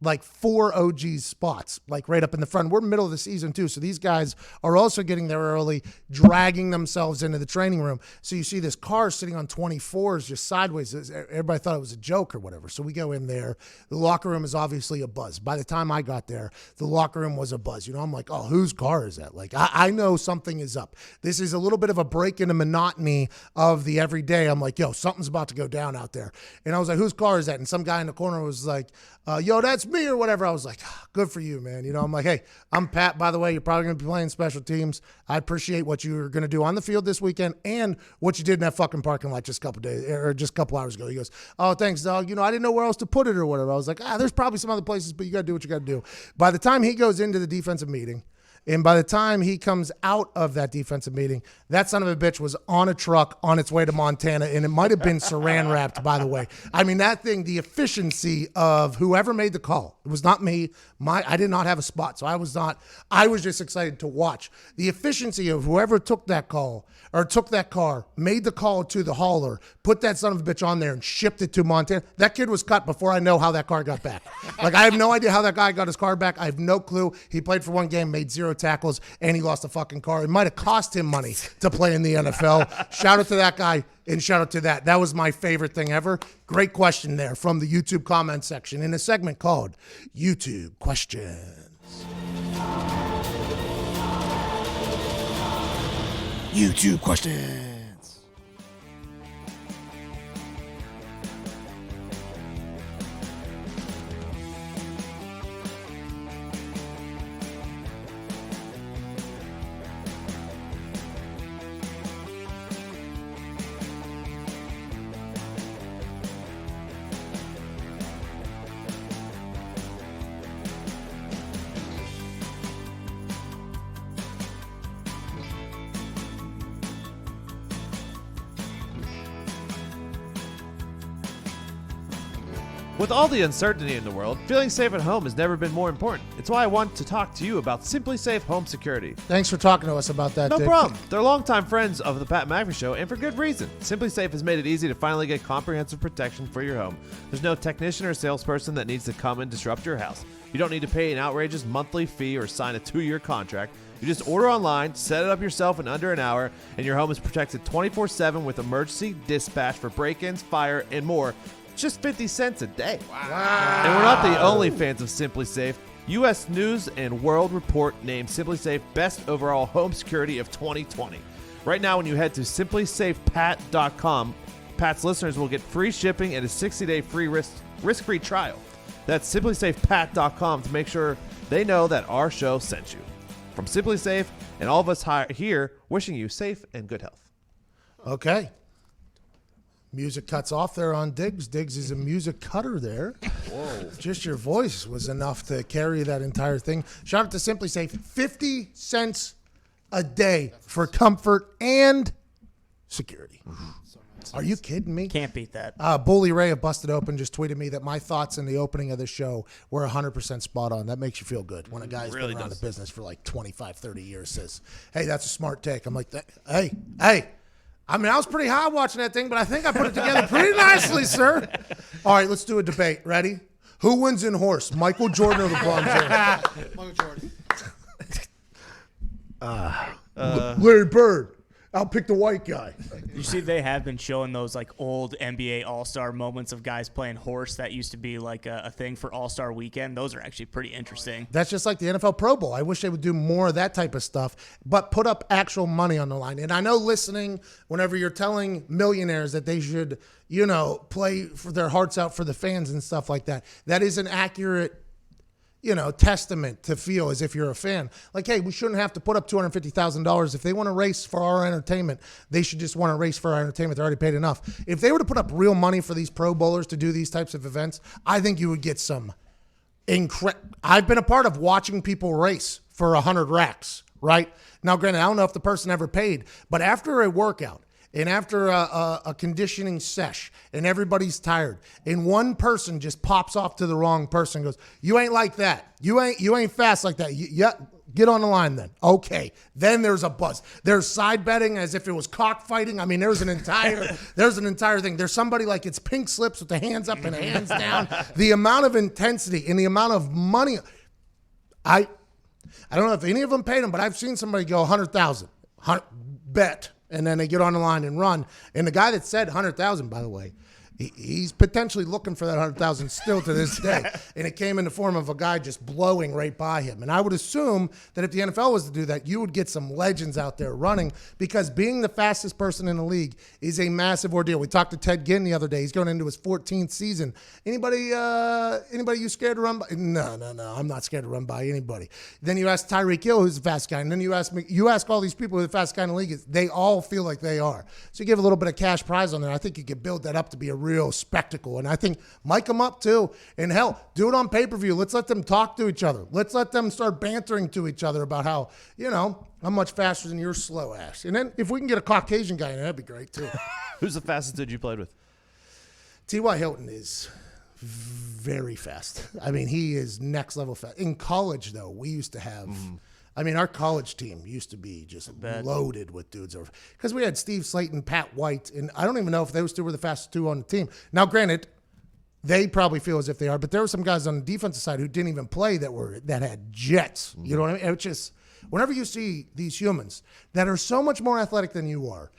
like 4 OG's spots, like right up in the front. We're middle of the season too, so these guys are also getting there early, dragging themselves into the training room. So you see this car sitting on 24s just sideways. Everybody thought it was a joke or whatever. So we go in there. The locker room is obviously a buzz. By the time I got there, the locker room was a buzz. I'm like, oh, whose car is that? Like, I know something is up. This is a little bit of a break in the monotony of the everyday. I'm like, yo, something's about to go down out there. And I was like, whose car is that? And some guy in the corner was like, yo, that's me or whatever. I was like, good for you, man. I'm like, hey, I'm Pat, by the way. You're probably going to be playing special teams. I appreciate what you're going to do on the field this weekend and what you did in that fucking parking lot just a couple days or just a couple hours ago. He goes, oh, thanks, dog. I didn't know where else to put it or whatever. I was like, there's probably some other places, but you got to do what you got to do. By the time he goes into the defensive meeting And by the time he comes out of that defensive meeting, that son of a bitch was on a truck on its way to Montana, and it might have been saran wrapped, by the way. I mean, that thing, the efficiency of whoever made the call, it was not me. I did not have a spot, so I was just excited to watch. The efficiency of whoever took that call or took that car, made the call to the hauler, put that son of a bitch on there and shipped it to Montana. That kid was cut before I know how that car got back. Like, I have no idea how that guy got his car back. I have no clue. He played for one game, made 0 tackles, and he lost a fucking car. It might have cost him money to play in the NFL. Shout out to that guy and shout out to that. That was my favorite thing ever. Great question there from the YouTube comment section in a segment called YouTube Questions. YouTube Questions. With all the uncertainty in the world, feeling safe at home has never been more important. It's why I want to talk to you about Simply Safe Home Security. Thanks for talking to us about that, No Dick. problem. They're longtime friends of the Pat McAfee Show, and for good reason. Simply Safe has made it easy to finally get comprehensive protection for your home. There's no technician or salesperson that needs to come and disrupt your house. You don't need to pay an outrageous monthly fee or sign a 2-year contract. You just order online, set it up yourself in under an hour, and your home is protected 24/7 with emergency dispatch for break-ins, fire, and more. Just 50 cents a day. Wow. And we're not the only fans of Simply Safe. U.S. News and World Report named Simply Safe Best Overall Home Security of 2020. Right now, when you head to simplysafepat.com, Pat's listeners will get free shipping and a 60-day free risk-free trial. That's simplysafepat.com to make sure they know that our show sent you. From Simply Safe and all of us here, wishing you safe and good health. Okay. Music cuts off there on Diggs. Diggs is a music cutter there. Whoa. Just your voice was enough to carry that entire thing. Shout out to Simply Safe. 50 cents a day for comfort and security. Are you kidding me? Can't beat that. Bully Ray of Busted Open just tweeted me that my thoughts in the opening of the show were 100% spot on. That makes you feel good when a guy's been around the business for like 25, 30 years says, hey, that's a smart take. I'm like, hey. I mean, I was pretty high watching that thing, but I think I put it together pretty nicely, sir. All right, let's do a debate. Ready? Who wins in horse, Michael Jordan or LeBron James? Michael Jordan. Larry Bird. I'll pick the white guy. You see, they have been showing those like old NBA All-Star moments of guys playing horse. That used to be like a thing for All-Star Weekend. Those are actually pretty interesting. That's just like the NFL Pro Bowl. I wish they would do more of that type of stuff, but put up actual money on the line. And I know listening, whenever you're telling millionaires that they should, play for their hearts out for the fans and stuff like that, that is an accurate testament to feel as if you're a fan. Like, hey, we shouldn't have to put up $250,000. If they want to race for our entertainment, they should just want to race for our entertainment. They're already paid enough. If they were to put up real money for these Pro Bowlers to do these types of events, I think you would get some I've been a part of watching people race for 100 racks, right? Now, granted, I don't know if the person ever paid, but after a workout, and after a conditioning sesh, and everybody's tired, and one person just pops off to the wrong person and goes, you ain't like that. You ain't fast like that. Get on the line then. Okay. Then there's a buzz. There's side betting as if it was cockfighting. I mean, there's an entire thing. There's somebody like it's pink slips with the hands up and the hands down. The amount of intensity and the amount of money. I don't know if any of them paid them, but I've seen somebody go 100,000 bet. And then they get on the line and run. And the guy that said 100,000, by the way, he's potentially looking for that 100,000 still to this day. And it came in the form of a guy just blowing right by him. And I would assume that if the NFL was to do that, you would get some legends out there running, because being the fastest person in the league is a massive ordeal. We talked to Ted Ginn the other day. He's going into his 14th season. Anybody you scared to run by? No. I'm not scared to run by anybody. Then you ask Tyreek Hill, who's the fast guy. And then you ask all these people who the fast guy in the league is. They all feel like they are. So you give a little bit of cash prize on there. I think you could build that up to be a real real spectacle. And I think mic them up too. And hell, do it on pay-per-view. Let's let them talk to each other. Let's let them start bantering to each other about how, I'm much faster than your slow ass. And then if we can get a Caucasian guy in there, that'd be great too. Who's the fastest dude you played with? T.Y. Hilton is very fast. I mean, he is next level fast. In college, though, we used to have, our college team used to be just loaded with dudes over. Because we had Steve Slayton, Pat White, and I don't even know if those two were the fastest two on the team. Now, granted, they probably feel as if they are, but there were some guys on the defensive side who didn't even play that had jets. You know what I mean? It's just, whenever you see these humans that are so much more athletic than you are,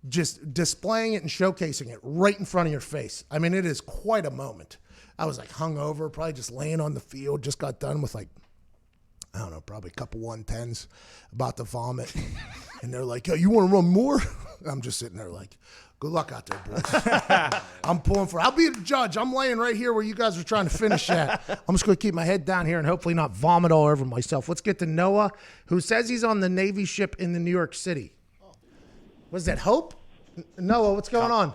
just displaying it and showcasing it right in front of your face. I mean, it is quite a moment. I was like hungover, probably just laying on the field, just got done with probably a couple 110s, about to vomit. And they're like, "Yo, you want to run more?" I'm just sitting there like, good luck out there, boys. I'm pulling I'll be the judge. I'm laying right here where you guys are trying to finish at. I'm just going to keep my head down here and hopefully not vomit all over myself. Let's get to Noah, who says he's on the Navy ship in the New York City. Was that Hope? Noah, what's going on?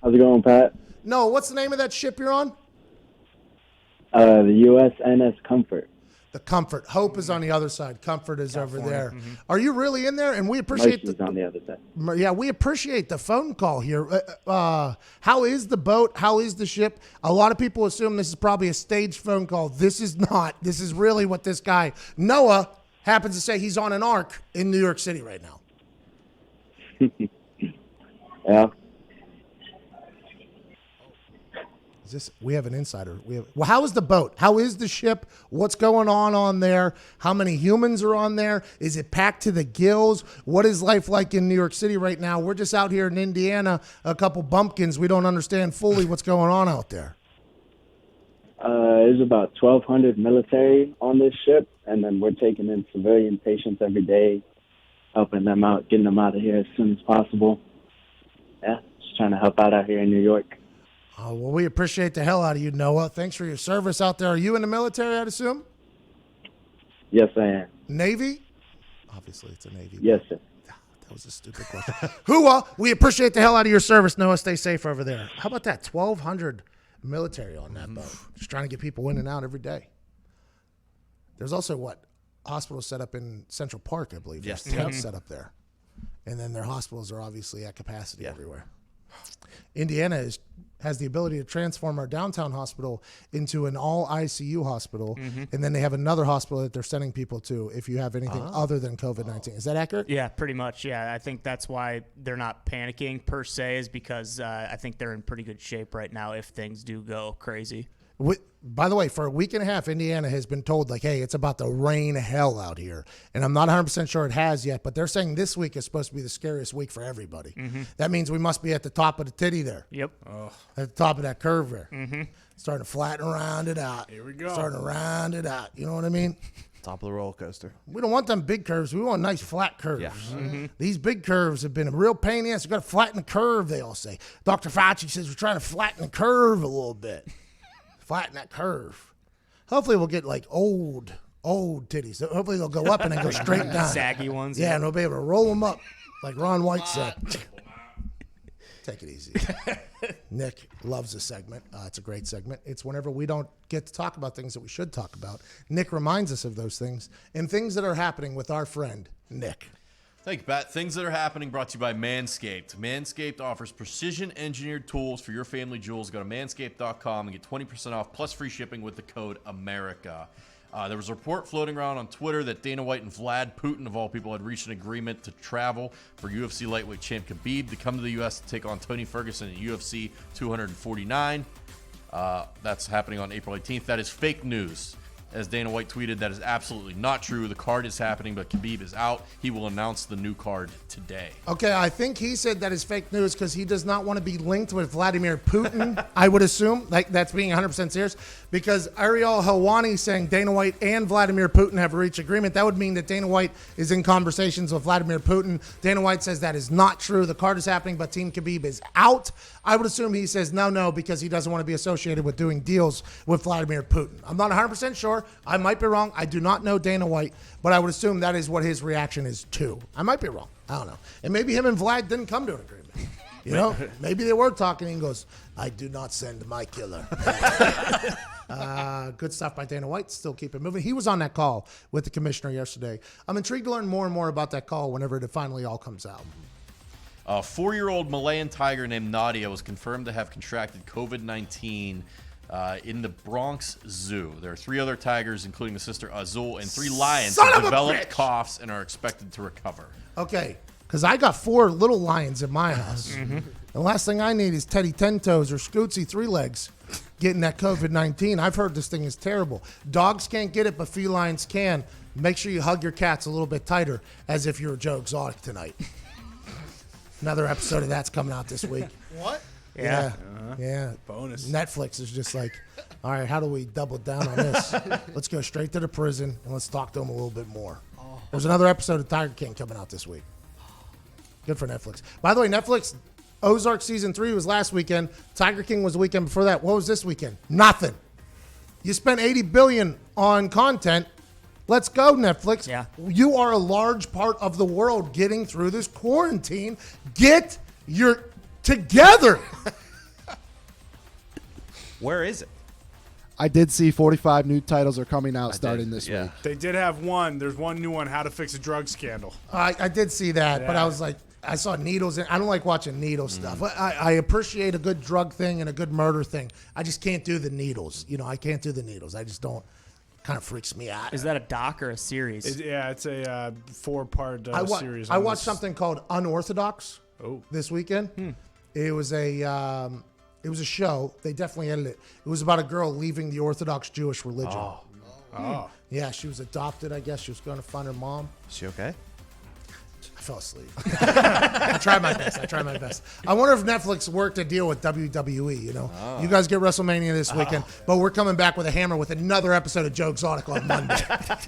How's it going, Pat? Noah, what's the name of that ship you're on? The USNS Comfort. The Comfort. Hope is on the other side. Comfort is over there. Mm-hmm. Are you really in there? And we appreciate on the other side. Yeah, we appreciate the phone call here. How is the boat? How is the ship? A lot of people assume this is probably a staged phone call. This is not. This is really what this guy, Noah, happens to say he's on an ark in New York City right now. Yeah. We have an insider. Well, how is the boat? How is the ship? What's going on there? How many humans are on there? Is it packed to the gills? What is life like in New York City right now? We're just out here in Indiana, a couple bumpkins. We don't understand fully what's going on out there. There's about 1,200 military on this ship, and then we're taking in civilian patients every day, helping them out, getting them out of here as soon as possible. Yeah, just trying to help out here in New York. Oh, well, we appreciate the hell out of you, Noah. Thanks for your service out there. Are you in the military, I'd assume? Yes, I am. Navy? Obviously, it's a Navy. Yes, sir. That was a stupid question. Hooah! We appreciate the hell out of your service, Noah. Stay safe over there. How about that? 1,200 military on that boat. Just trying to get people in and out every day. There's also, hospitals set up in Central Park, I believe. Yes. Set up there. And then their hospitals are obviously at capacity everywhere. Indiana has the ability to transform our downtown hospital into an all ICU hospital, and then they have another hospital that they're sending people to if you have anything other than COVID-19. Is that accurate? Yeah, pretty much. Yeah, I think that's why they're not panicking per se, is because I think they're in pretty good shape right now if things do go crazy. By the way, for a week and a half, Indiana has been told, hey, it's about to rain hell out here. And I'm not 100% sure it has yet, but they're saying this week is supposed to be the scariest week for everybody. Mm-hmm. That means we must be at the top of the titty there. Yep. At the top of that curve there. Mm-hmm. Starting to flatten round it out. Here we go. Starting to round it out. You know what I mean? Top of the roller coaster. We don't want them big curves. We want nice flat curves. Yeah. Mm-hmm. These big curves have been a real pain in the ass. You've got to flatten the curve, they all say. Dr. Fauci says we're trying to flatten the curve a little bit. Flatten that curve. Hopefully we'll get old titties. Hopefully they'll go up and then go straight down. Saggy ones. Yeah, and we'll be able to roll them up like Ron White said. Take it easy. Nick loves this segment. It's a great segment. It's whenever we don't get to talk about things that we should talk about. Nick reminds us of those things and things that are happening with our friend, Nick. Thank you, Pat. Things that are happening brought to you by Manscaped. Manscaped offers precision-engineered tools for your family jewels. Go to manscaped.com and get 20% off plus free shipping with the code AMERICA. There was a report floating around on Twitter that Dana White and Vlad Putin, of all people, had reached an agreement to travel for UFC lightweight champ Khabib to come to the U.S. to take on Tony Ferguson at UFC 249. That's happening on April 18th. That is fake news. As Dana White tweeted, that is absolutely not true. The card is happening, but Khabib is out. He will announce the new card today. Okay, I think he said that is fake news because he does not want to be linked with Vladimir Putin, I would assume. That's being 100% serious. Because Ariel Helwani saying Dana White and Vladimir Putin have reached agreement. That would mean that Dana White is in conversations with Vladimir Putin. Dana White says that is not true. The card is happening, but Team Khabib is out. I would assume he says no, because he doesn't want to be associated with doing deals with Vladimir Putin. I'm not 100% sure. I might be wrong. I do not know Dana White, but I would assume that is what his reaction is too. I might be wrong. I don't know. And maybe him and Vlad didn't come to an agreement. You know, maybe they were talking. And he goes, "I do not send my killer." Good stuff by Dana White. Still keep it moving. He was on that call with the commissioner yesterday. I'm intrigued to learn more and more about that call whenever it finally all comes out. A 4-year-old Malayan tiger named Nadia was confirmed to have contracted COVID-19 in the Bronx Zoo. There are 3 other tigers, including the sister Azul, and 3 lions Son who of a developed bitch! coughs and are expected to recover. Okay, because I got 4 little lions in my house. The last thing I need is Teddy 10 Toes or Scootsy 3 Legs getting that COVID-19. I've heard this thing is terrible. Dogs can't get it, but felines can. Make sure you hug your cats a little bit tighter, as if you're Joe Exotic tonight. Another episode of that's coming out this week. What? Yeah. Yeah. Bonus. Netflix is just like, all right, how do we double down on this? Let's go straight to the prison and let's talk to them a little bit more. There's another episode of Tiger King coming out this week. Good for Netflix. By the way, Netflix, Ozark Season 3 was last weekend. Tiger King was the weekend before that. What was this weekend? Nothing. You spent $80 billion on content. Let's go, Netflix. Yeah. You are a large part of the world getting through this quarantine. Get your together. Where is it? I did see 45 new titles are coming out starting this week. They did have one. There's one new one, How to Fix a Drug Scandal. I did see that, but I was like, I saw needles. I don't like watching needle stuff. I appreciate a good drug thing and a good murder thing. I just can't do the needles. You know, I can't do the needles. I just don't. Kind of freaks me out. Is that a doc or a series? It's a 4-part series. I watched something called Unorthodox this weekend. It was a show. They definitely edited it. It was about a girl leaving the Orthodox Jewish religion. Yeah, she was adopted, I guess. She was going to find her mom. Is she okay? I fell asleep. I tried my best. I wonder if Netflix worked a deal with WWE, you know. You guys get WrestleMania this weekend, but we're coming back with a hammer with another episode of Joe Exotic on Monday.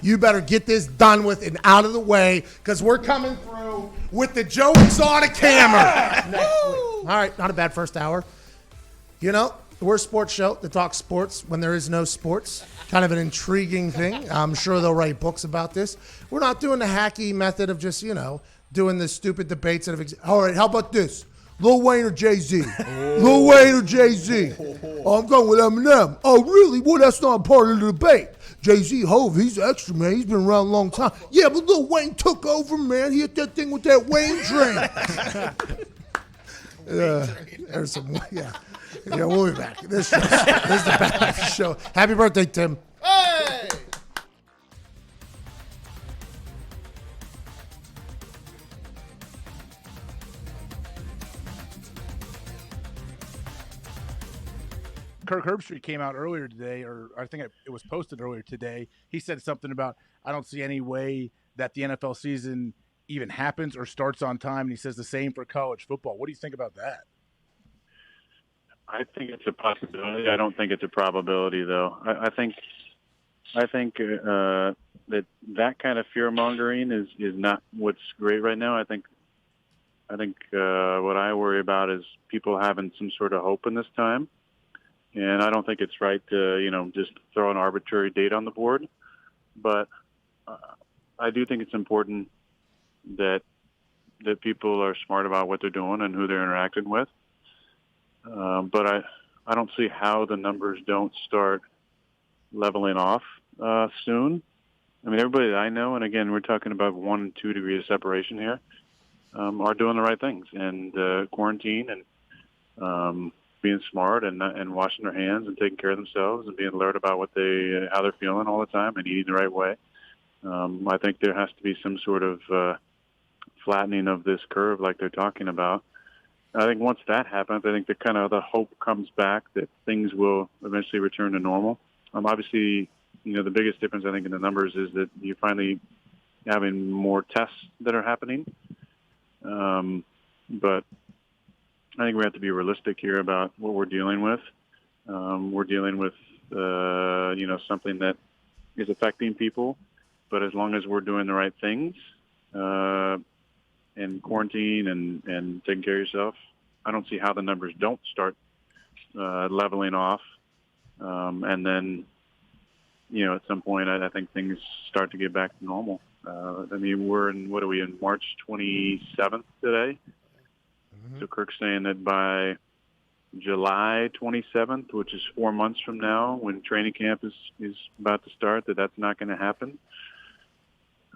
You better get this done with and out of the way, because we're coming through with the Joe Exotic hammer next week. All right, not a bad first hour. You know, we're a sports show that talks sports when there is no sports. Kind of an intriguing thing. I'm sure they'll write books about this. We're not doing the hacky method of just, you know, doing the stupid debates. All right, how about this? Lil Wayne or Jay-Z? Lil Wayne or Jay-Z? Oh, I'm going with Eminem. Oh, really? Well, that's not part of the debate. Jay-Z, Hov, he's extra, man. He's been around a long time. Yeah, but Lil Wayne took over, man. He hit that thing with that Wayne train. There's some, yeah. Yeah, we'll be back. This is the Back Show. Happy birthday, Tim. Hey! Kirk Herbstreit came out earlier today, or I think it was posted earlier today. He said something about, I don't see any way that the NFL season even happens or starts on time. And he says the same for college football. What do you think about that? I think it's a possibility. I don't think it's a probability, though. I think that kind of fear mongering is not what's great right now. I think what I worry about is people having some sort of hope in this time, and I don't think it's right to just throw an arbitrary date on the board. But I do think it's important that people are smart about what they're doing and who they're interacting with. But I don't see how the numbers don't start leveling off soon. I mean, everybody that I know, and again, we're talking about 1 and 2 degrees of separation here, are doing the right things, and quarantine and being smart and washing their hands and taking care of themselves and being alert about how they're feeling all the time and eating the right way. I think there has to be some sort of flattening of this curve like they're talking about. I think once that happens, I think the hope comes back that things will eventually return to normal. Obviously, the biggest difference I think in the numbers is that you're finally having more tests that are happening. But I think we have to be realistic here about what we're dealing with. We're dealing with something that is affecting people, but as long as we're doing the right things, and quarantine and taking care of yourself, I don't see how the numbers don't start leveling off. And then, at some point, I think things start to get back to normal. I mean, we're in March 27th today? So Kirk's saying that by July 27th, which is 4 months from now, when training camp is about to start, that's not going to happen.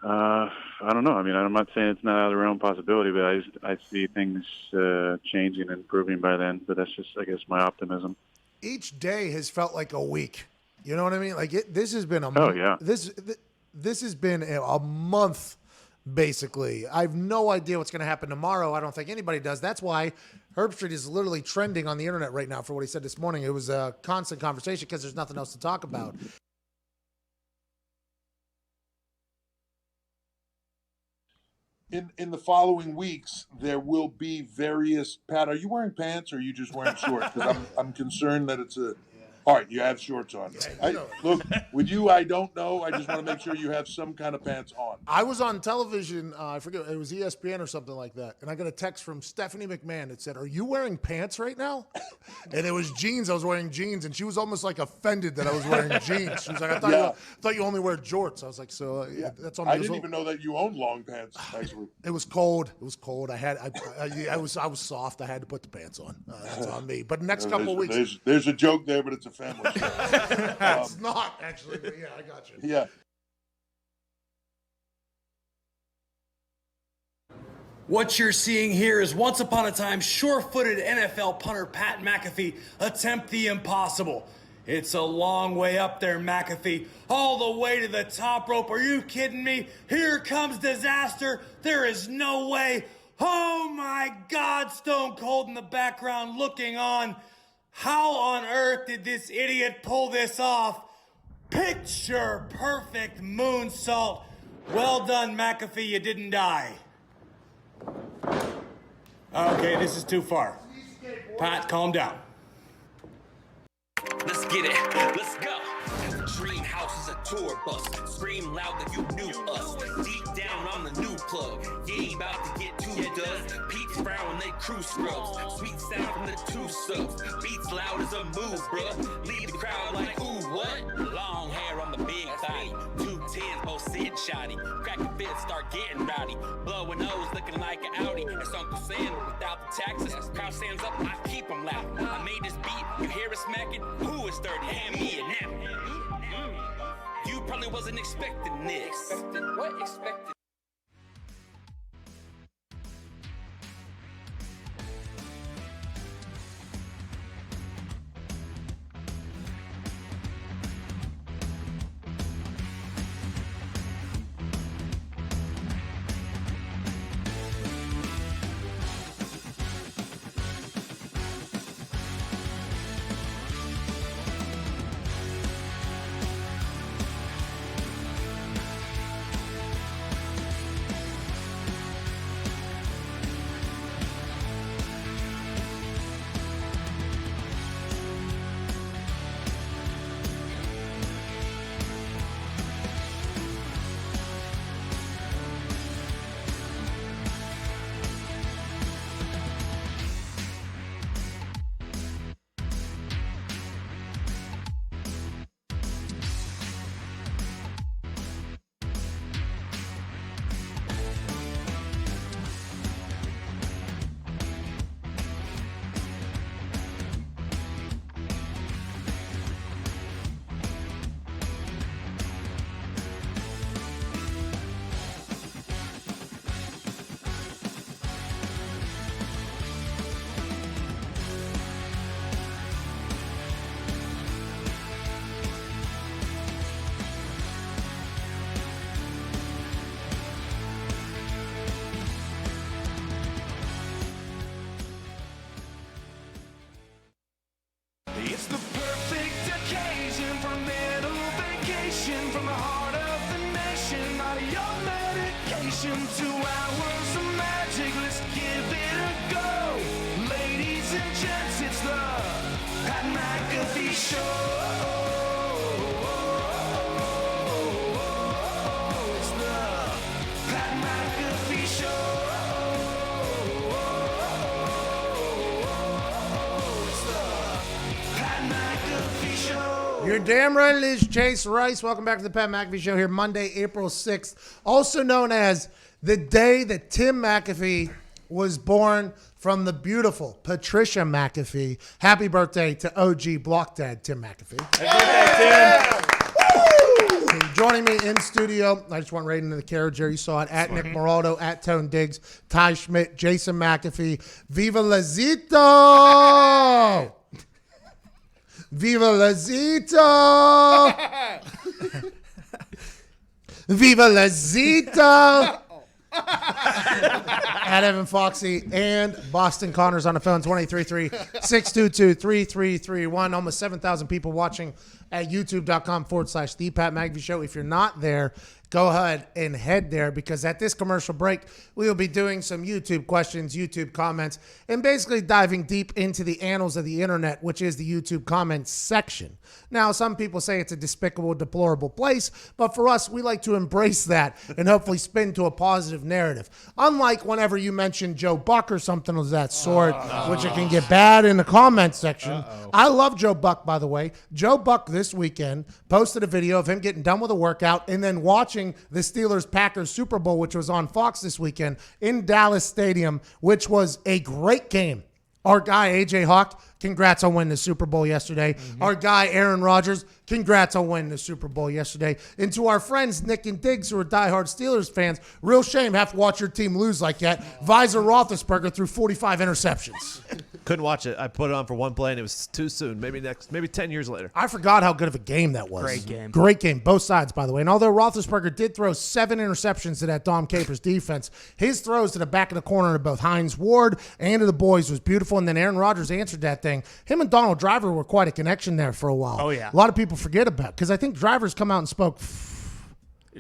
I don't know. I mean, I'm not saying it's not out of the realm possibility, but I see things changing and improving by then. But that's just, I guess, my optimism. Each day has felt like a week. You know what I mean? Like this has been this has been a month. Basically, I have no idea what's going to happen tomorrow. I don't think anybody does. That's why Herbstreit is literally trending on the internet right now for what he said this morning. It was a constant conversation because there's nothing else to talk about. In the following weeks, there will be various. Pat, are you wearing pants or are you just wearing shorts? Because I'm concerned that it's a. All right, you have shorts on. Look, with you, I don't know. I just want to make sure you have some kind of pants on. I was on television. I forget. It was ESPN or something like that. And I got a text from Stephanie McMahon that said, "Are you wearing pants right now?" And it was jeans. I was wearing jeans. And she was almost like offended that I was wearing jeans. She was like, I thought you only wear jorts. I was like, so that's on me. I didn't even know that you owned long pants, actually. It was cold. It was cold. I was soft. I had to put the pants on. That's on me. But next couple of weeks. There's a joke there, but it's a family show. It's not, actually. But yeah, I got you. Yeah. What you're seeing here is once upon a time sure-footed NFL punter Pat McAfee attempt the impossible. It's a long way up there, McAfee, all the way to the top rope. Are you kidding me? Here comes disaster. There is no way. Oh my God, Stone Cold in the background looking on. How on earth did this idiot pull this off? Picture perfect moonsault. Well done, McAfee, you didn't die. Okay, this is too far. Pat, calm down. Let's get it. Let's go. Dream house is a tour bus. Scream loud that you knew us. Deep down on the new plug. You ain't about to get too dust. Pete's frown when they crew scrubs. Sweet sound from the two subs. Beats loud as a move, bruh. Leave the crowd like, ooh, what? Long hair on the big body. 210s, both sitting shoddy. Cracking fits, start getting rowdy. Blowing nose, looking like an Audi. It's Uncle Sam without the taxes. Crowd stands up, I keep them loud. I made this beat, you hear it smacking? Who is 30? Hand me a nap. You probably wasn't expecting this. What expected? It's the perfect occasion for a little vacation from the heart of the nation. Not your medication, 2 hours of magic. Let's give it a go. Ladies and gents, it's the Pat McAfee Show. It's the Pat McAfee Show. You're damn right it is, Chase Rice. Welcome back to the Pat McAfee Show here, Monday, April 6th, also known as the day that Tim McAfee was born from the beautiful Patricia McAfee. Happy birthday to OG Block Dad Tim McAfee. Happy birthday, Tim. Joining me in studio, I just went right into the carriage here. You saw it at Nick Moraldo, at Tone Diggs, Ty Schmidt, Jason McAfee. Viva Lazito! Viva Lazito! Viva Lazito! At Evan Foxy and Boston Connors on the phone, 2033-622-3331. Almost 7,000 people watching at youtube.com/The Pat McAfee Show. If you're not there, go ahead and head there, because at this commercial break, we will be doing some YouTube questions, YouTube comments, and basically diving deep into the annals of the internet, which is the YouTube comments section. Now, some people say it's a despicable, deplorable place, but for us, we like to embrace that and hopefully spin to a positive narrative. Unlike whenever you mention Joe Buck or something of that sort, which it can get bad in the comments section. I love Joe Buck, by the way. Joe Buck this weekend posted a video of him getting done with a workout and then watching the Steelers-Packers Super Bowl, which was on Fox this weekend in Dallas Stadium, which was a great game. Our guy, A.J. Hawk, congrats on winning the Super Bowl yesterday. Our guy, Aaron Rodgers, congrats on winning the Super Bowl yesterday. And to our friends, Nick and Diggs, who are diehard Steelers fans, real shame have to watch your team lose like that. Visor Roethlisberger threw 45 interceptions. Couldn't watch it. I put it on for one play, and it was too soon. Maybe 10 years later. I forgot how good of a game that was. Great game. Great game, both sides, by the way. And although Roethlisberger did throw 7 interceptions to that Dom Capers defense, his throws to the back of the corner to both Hines Ward and to the boys was beautiful. And then Aaron Rodgers answered that thing. Him and Donald Driver were quite a connection there for a while. Oh, yeah. A lot of people forget about, because I think Driver's come out and spoke.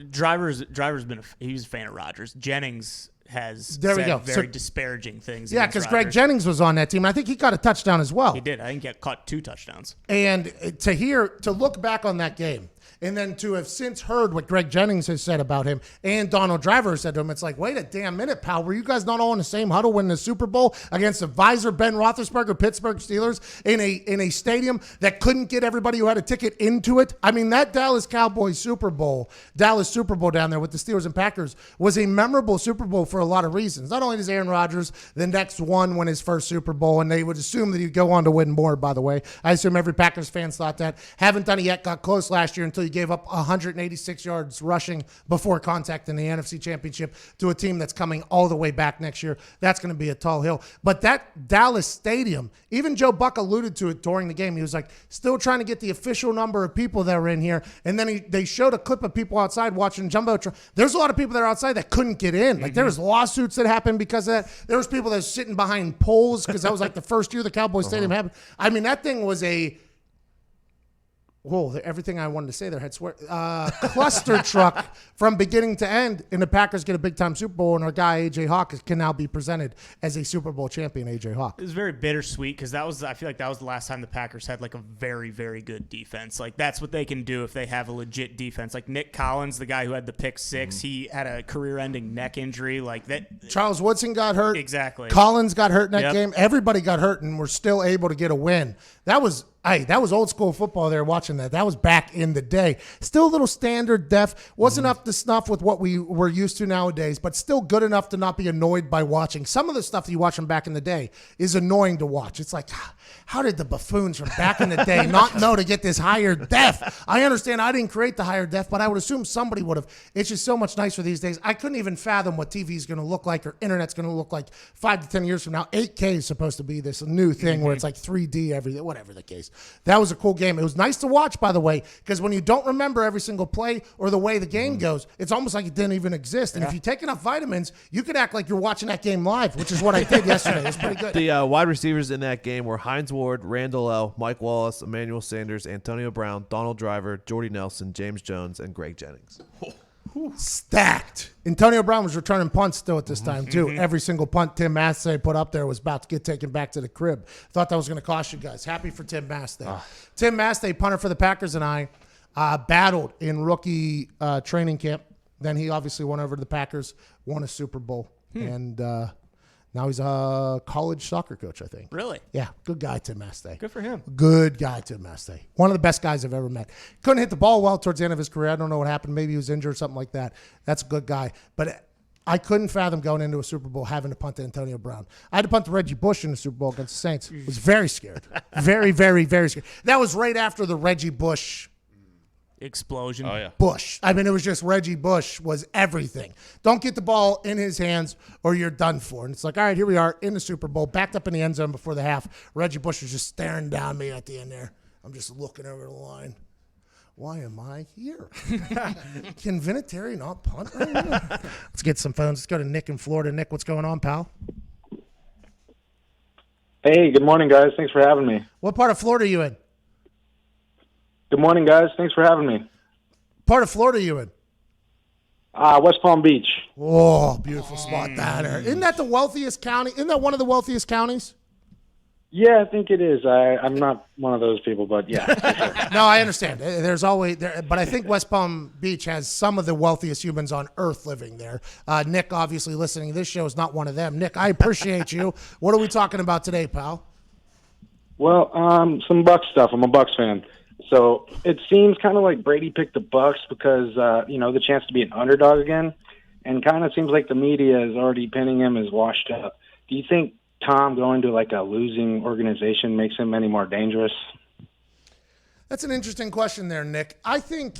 Driver's been he was a fan of Rodgers. Jennings has There we said go. very So- disparaging things. Yeah, against because Greg Rodgers. Jennings was on that team. I think he caught a touchdown as well. He did. I think he caught 2 touchdowns. And to look back on that game, and then to have since heard what Greg Jennings has said about him and Donald Driver said to him, it's like, wait a damn minute, pal. Were you guys not all in the same huddle winning the Super Bowl against the Visor Ben Roethlisberger Pittsburgh Steelers in a stadium that couldn't get everybody who had a ticket into it? I mean, that Dallas Super Bowl down there with the Steelers and Packers was a memorable Super Bowl for a lot of reasons. Not only does Aaron Rodgers the next one win his first Super Bowl, and they would assume that he'd go on to win more, by the way. I assume every Packers fans thought that. Haven't done it yet. Got close last year until he gave up 186 yards rushing before contact in the NFC Championship to a team that's coming all the way back next year. That's going to be a tall hill. But that Dallas stadium, even Joe Buck alluded to it during the game. He was like, still trying to get the official number of people that were in here. And then they showed a clip of people outside watching Jumbotron. There's a lot of people that are outside that couldn't get in. Like, there was lawsuits that happened because of that. There was people that were sitting behind poles because that was like the first year the Cowboys Stadium happened. I mean, that thing was everything I wanted to say there had cluster truck from beginning to end, and the Packers get a big-time Super Bowl, and our guy, A.J. Hawk, can now be presented as a Super Bowl champion, A.J. Hawk. It was very bittersweet because I feel like that was the last time the Packers had like a very, very good defense. Like, that's what they can do if they have a legit defense. Like Nick Collins, the guy who had the pick 6, he had a career-ending neck injury. Like that. Charles Woodson got hurt. Exactly. Collins got hurt in that game. Everybody got hurt, and we're still able to get a win. That was old school football there watching that. That was back in the day. Still a little standard def. Wasn't up to snuff with what we were used to nowadays, but still good enough to not be annoyed by watching. Some of the stuff that you watch from back in the day is annoying to watch. It's like, how did the buffoons from back in the day not know to get this higher def? I understand I didn't create the higher def, but I would assume somebody would have. It's just so much nicer these days. I couldn't even fathom what TV is going to look like or internet's going to look like 5 to 10 years from now. 8K is supposed to be this new thing where it's like 3D everything, whatever the case. That was a cool game. It was nice to watch, by the way, because when you don't remember every single play or the way the game goes, it's almost like it didn't even exist. And if you take enough vitamins, you could act like you're watching that game live, which is what I did yesterday. It was pretty good. The wide receivers in that game were Hines Ward, Randall L., Mike Wallace, Emmanuel Sanders, Antonio Brown, Donald Driver, Jordy Nelson, James Jones, and Greg Jennings. Stacked. Antonio Brown was returning punts still at this time, too. Every single punt Tim Massey put up there was about to get taken back to the crib. Thought that was going to cost you guys. Happy for Tim Massey. Tim Massey, punter for the Packers, and I battled in rookie training camp. Then he obviously went over to the Packers, won a Super Bowl, and now he's a college soccer coach, I think. Really? Yeah, good guy, Tim Massey. Good for him. Good guy, Tim Massey. One of the best guys I've ever met. Couldn't hit the ball well towards the end of his career. I don't know what happened. Maybe he was injured or something like that. That's a good guy. But I couldn't fathom going into a Super Bowl having to punt to Antonio Brown. I had to punt to Reggie Bush in the Super Bowl against the Saints. I was very scared. Very, very, very scared. That was right after the Reggie Bush explosion. Oh, yeah. Bush. I mean, it was just Reggie Bush was everything. Don't get the ball in his hands or you're done for. And it's like, all right, here we are in the Super Bowl, backed up in the end zone before the half. Reggie Bush was just staring down me at the end there. I'm just looking over the line. Why am I here? Can Vinatieri not punt right now? Let's get some phones. Let's go to Nick in Florida. Nick, what's going on, pal? Hey, good morning, guys. Thanks for having me. What part of Florida are you in? Good morning, guys. Thanks for having me. Part of Florida are you in? West Palm Beach. Oh, beautiful spot down there. Isn't that the wealthiest county? Isn't that one of the wealthiest counties? Yeah, I think it is. I'm not one of those people, but yeah. For sure. No, I understand. There's always there, but I think West Palm Beach has some of the wealthiest humans on earth living there. Nick, obviously listening to this show, is not one of them. Nick, I appreciate you. What are we talking about today, pal? Well, some Bucs stuff. I'm a Bucs fan. So it seems kind of like Brady picked the Bucs because, the chance to be an underdog again. And kind of seems like the media is already pinning him as washed up. Do you think Tom going to like a losing organization makes him any more dangerous? That's an interesting question there, Nick. I think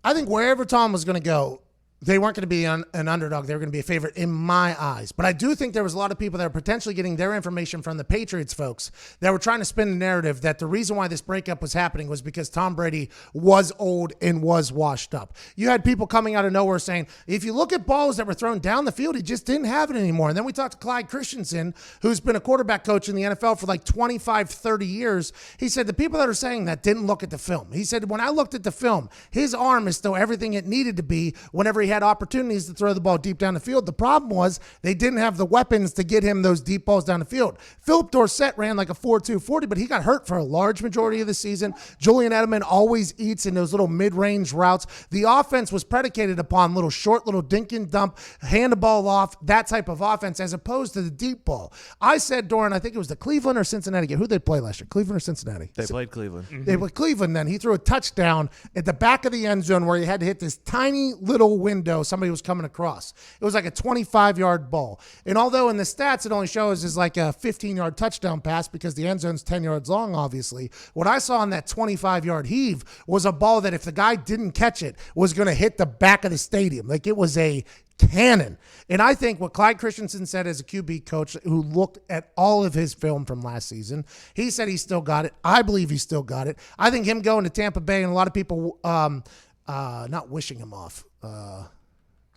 wherever Tom was going to go, they weren't going to be an underdog. They were going to be a favorite in my eyes. But I do think there was a lot of people that were potentially getting their information from the Patriots folks that were trying to spin the narrative that the reason why this breakup was happening was because Tom Brady was old and was washed up. You had people coming out of nowhere saying, if you look at balls that were thrown down the field, he just didn't have it anymore. And then we talked to Clyde Christensen, who's been a quarterback coach in the NFL for like 25, 30 years. He said the people that are saying that didn't look at the film. He said, when I looked at the film, his arm is still everything it needed to be whenever he had opportunities to throw the ball deep down the field. The problem was they didn't have the weapons to get him those deep balls down the field. Philip Dorsett ran like a 4.2 40, but he got hurt for a large majority of the season. Julian Edelman always eats in those little mid-range routes. The offense was predicated upon little short, little dink and dump, hand the ball off, that type of offense, as opposed to the deep ball. I said during, I think it was the Cleveland or Cincinnati game. Who did they play last year? Cleveland or Cincinnati? They played Cleveland. They played Cleveland then. He threw a touchdown at the back of the end zone where he had to hit this tiny little window somebody was coming across. It was like a 25-yard ball. And although in the stats it only shows is like a 15-yard touchdown pass because the end zone's 10 yards long, obviously, what I saw on that 25-yard heave was a ball that if the guy didn't catch it was going to hit the back of the stadium. Like it was a cannon. And I think what Clyde Christensen said as a QB coach who looked at all of his film from last season, he said he still got it. I believe he still got it. I think him going to Tampa Bay and a lot of people not wishing him off.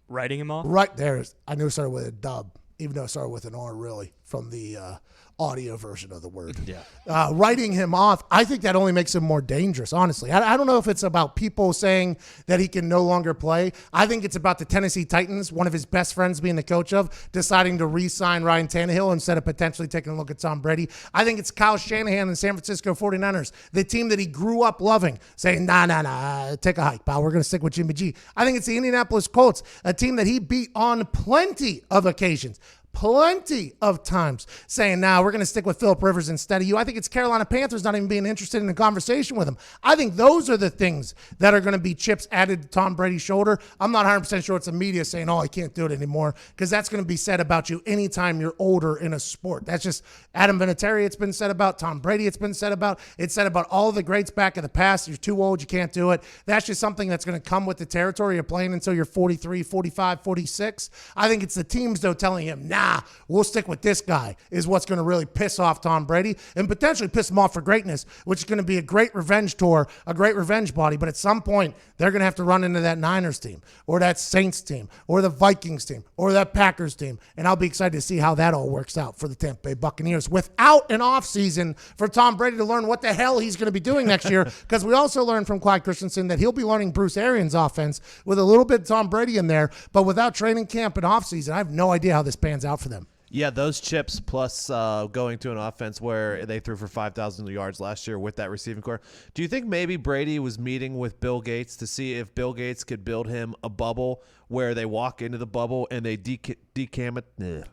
Writing him off? Right there. I knew it started with a dub, even though it started with an R, really, from the audio version of the word. Yeah. Writing him off, I think that only makes him more dangerous, honestly. I don't know if it's about people saying that he can no longer play. I think it's about the Tennessee Titans, one of his best friends being the coach of, deciding to re-sign Ryan Tannehill instead of potentially taking a look at Tom Brady. I think it's Kyle Shanahan and San Francisco 49ers, the team that he grew up loving, saying, nah, take a hike, pal. We're going to stick with Jimmy G. I think it's the Indianapolis Colts, a team that he beat on plenty of occasions. Plenty of times saying, now we're going to stick with Phillip Rivers instead of you. I think it's Carolina Panthers not even being interested in a conversation with him. I think those are the things that are going to be chips added to Tom Brady's shoulder. I'm not 100% sure it's the media saying, oh, I can't do it anymore, because that's going to be said about you anytime you're older in a sport. That's just Adam Vinatieri, it's been said about. Tom Brady, it's been said about. It's said about all the greats back in the past. You're too old, you can't do it. That's just something that's going to come with the territory of playing until you're 43, 45, 46. I think it's the teams, though, telling him, nah, we'll stick with this guy, is what's going to really piss off Tom Brady and potentially piss him off for greatness, which is going to be a great revenge tour, a great revenge body. But at some point, they're going to have to run into that Niners team or that Saints team or the Vikings team or that Packers team. And I'll be excited to see how that all works out for the Tampa Bay Buccaneers without an offseason for Tom Brady to learn what the hell he's going to be doing next year, because we also learned from Clyde Christensen that he'll be learning Bruce Arians' offense with a little bit of Tom Brady in there, but without training camp and offseason, I have no idea how this pans out for them. Yeah, those chips plus going to an offense where they threw for 5,000 yards last year with that receiving core. Do you think maybe Brady was meeting with Bill Gates to see if Bill Gates could build him a bubble where they walk into the bubble and they Contaminate.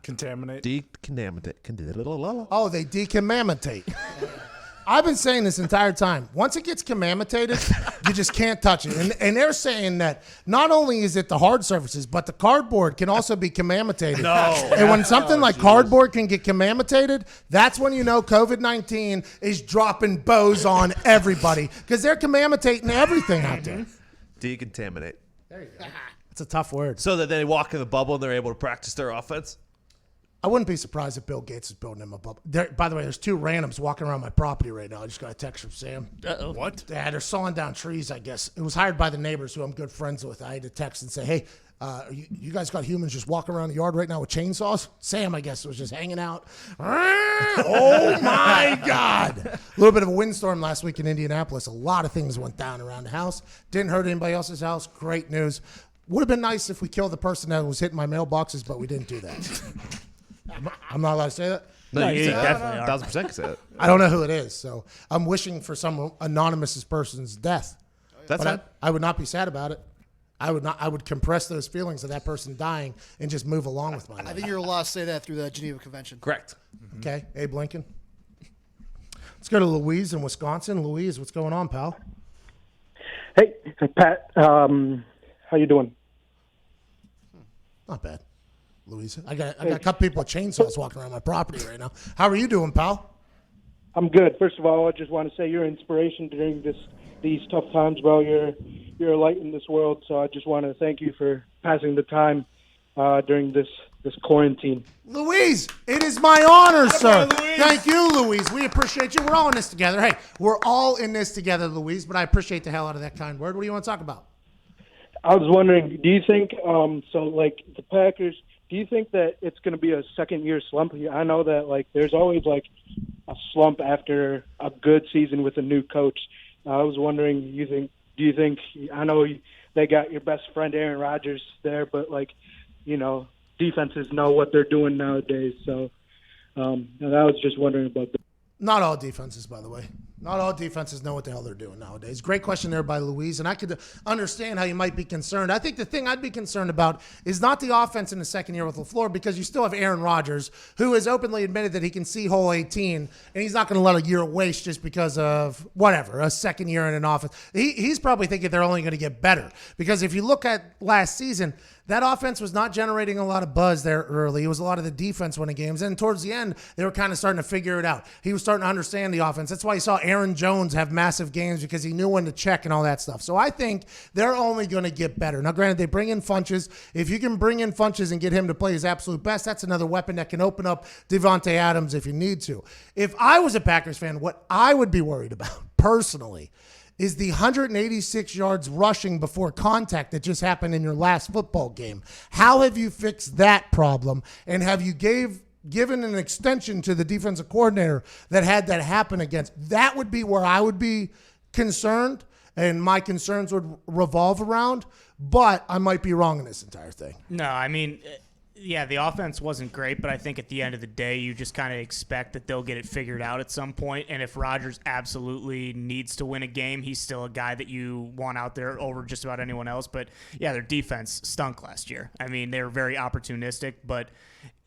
decontaminate? Oh, they decontaminate. I've been saying this entire time. Once it gets commanditated, you just can't touch it. And they're saying that not only is it the hard surfaces, but the cardboard can also be commanditated. No. And when something like cardboard can get commanditated, that's when you know COVID-19 is dropping bows on everybody because they're commanditating everything out there. Decontaminate. There you go. It's a tough word. So that they walk in the bubble and they're able to practice their offense? I wouldn't be surprised if Bill Gates is building him a bubble. By the way, there's 2 randoms walking around my property right now. I just got a text from Sam. Uh-oh. What? Yeah, they're sawing down trees, I guess. It was hired by the neighbors who I'm good friends with. I had to text and say, hey, you guys got humans just walking around the yard right now with chainsaws? Sam, I guess, was just hanging out. Oh, my God. A little bit of a windstorm last week in Indianapolis. A lot of things went down around the house. Didn't hurt anybody else's house. Great news. Would have been nice if we killed the person that was hitting my mailboxes, but we didn't do that. I'm not allowed to say that? No, you definitely are. 1,000% can say it. I don't know who it is, so I'm wishing for some anonymous person's death. That's But fine. I would not be sad about it. I would compress those feelings of that person dying and just move along with my life. I think you're allowed to say that through the Geneva Convention. Correct. Okay, Abe Lincoln. Let's go to Louise in Wisconsin. Louise, what's going on, pal? Hey, Pat. How you doing? Not bad. Louise, I got a couple people with chainsaws walking around my property right now. How are you doing, pal? I'm good. First of all, I just want to say you're inspiration during these tough times, bro. You're a light in this world, so I just want to thank you for passing the time during this quarantine. Louise, it is my honor, sir. Thank you, Louise. We appreciate you. We're all in this together. Hey, we're all in this together, Louise, but I appreciate the hell out of that kind word. What do you want to talk about? I was wondering, do you think, the Packers, do you think that it's going to be a second-year slump? I know that, there's always, a slump after a good season with a new coach. I was wondering, do you think, I know they got your best friend Aaron Rodgers there, but, defenses know what they're doing nowadays. So I was just wondering about that. Not all defenses, by the way. Not all defenses know what the hell they're doing nowadays. Great question there by Louise, and I could understand how you might be concerned. I think the thing I'd be concerned about is not the offense in the second year with LaFleur, because you still have Aaron Rodgers, who has openly admitted that he can see hole 18, and he's not going to let a year waste just because of whatever, a second year in an offense. He's probably thinking they're only going to get better, because if you look at last season, that offense was not generating a lot of buzz there early. It was a lot of the defense winning games. And towards the end, they were kind of starting to figure it out. He was starting to understand the offense. That's why you saw Aaron Jones have massive games, because he knew when to check and all that stuff. So I think they're only going to get better. Now, granted, they bring in Funches. If you can bring in Funches and get him to play his absolute best, that's another weapon that can open up Devontae Adams if you need to. If I was a Packers fan, what I would be worried about personally is the 186 yards rushing before contact that just happened in your last football game. How have you fixed that problem? And have you given an extension to the defensive coordinator that had that happen against? That would be where I would be concerned, and my concerns would revolve around, but I might be wrong in this entire thing. No, I mean, yeah, the offense wasn't great, but I think at the end of the day, you just kind of expect that they'll get it figured out at some point. And if Rodgers absolutely needs to win a game, he's still a guy that you want out there over just about anyone else. But yeah, their defense stunk last year. I mean, they were very opportunistic, but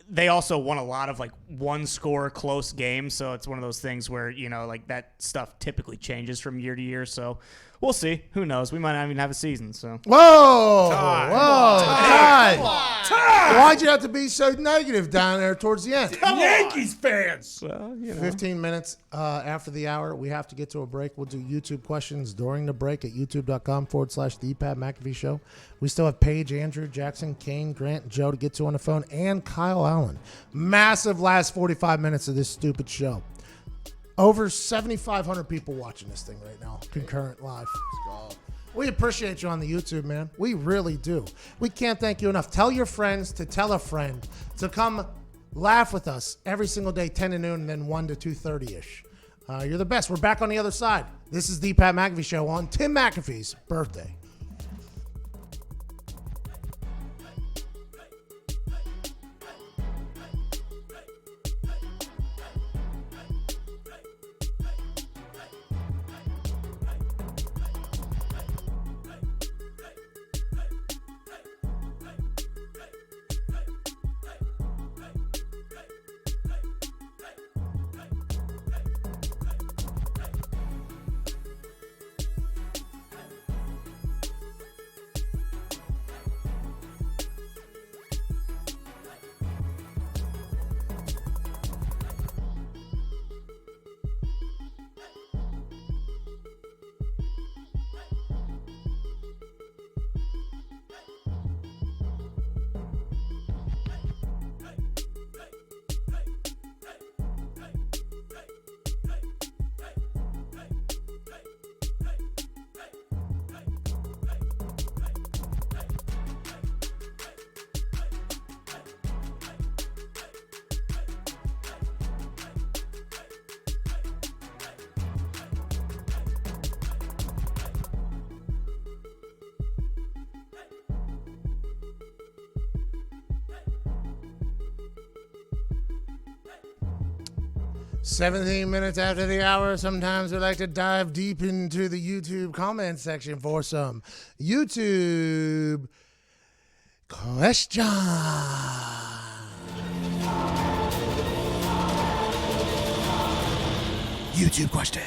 they also won a lot of one score close games. So it's one of those things where, that stuff typically changes from year to year. So we'll see. Who knows? We might not even have a season. So Whoa! Ty. Ty! Why'd you have to be so negative down there towards the end? Yankees fans. Well, 15 minutes after the hour, we have to get to a break. We'll do YouTube questions during the break at youtube.com/The Pat McAfee Show. We still have Paige, Andrew, Jackson, Kane, Grant, Joe to get to on the phone, and Kyle Allen. Massive last 45 minutes of this stupid show. Over 7,500 people watching this thing right now, concurrent live. We appreciate you on the YouTube, man. We really do. We can't thank you enough. Tell your friends to tell a friend to come laugh with us every single day, 10 to noon, and then 1 to 2:30-ish. You're the best. We're back on the other side. This is the Pat McAfee Show on Tim McAfee's birthday. 17 minutes after the hour, sometimes we like to dive deep into the YouTube comment section for some YouTube questions. YouTube questions.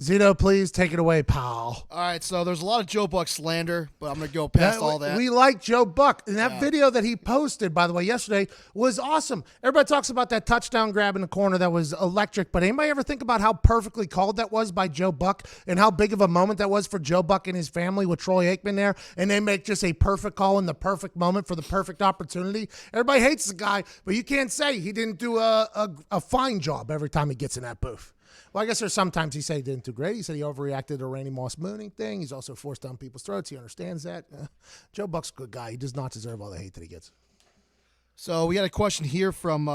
Zito, please take it away, pal. All right, so there's a lot of Joe Buck slander, but I'm going to go past all that. We like Joe Buck. And that video that he posted, by the way, yesterday was awesome. Everybody talks about that touchdown grab in the corner that was electric, but anybody ever think about how perfectly called that was by Joe Buck and how big of a moment that was for Joe Buck and his family with Troy Aikman there? And they make just a perfect call in the perfect moment for the perfect opportunity. Everybody hates the guy, but you can't say he didn't do a fine job every time he gets in that booth. Well, I guess there's sometimes he said he didn't do great. He said he overreacted to the Randy Moss mooning thing. He's also forced down people's throats. He understands that. Joe Buck's a good guy. He does not deserve all the hate that he gets. So we got a question here from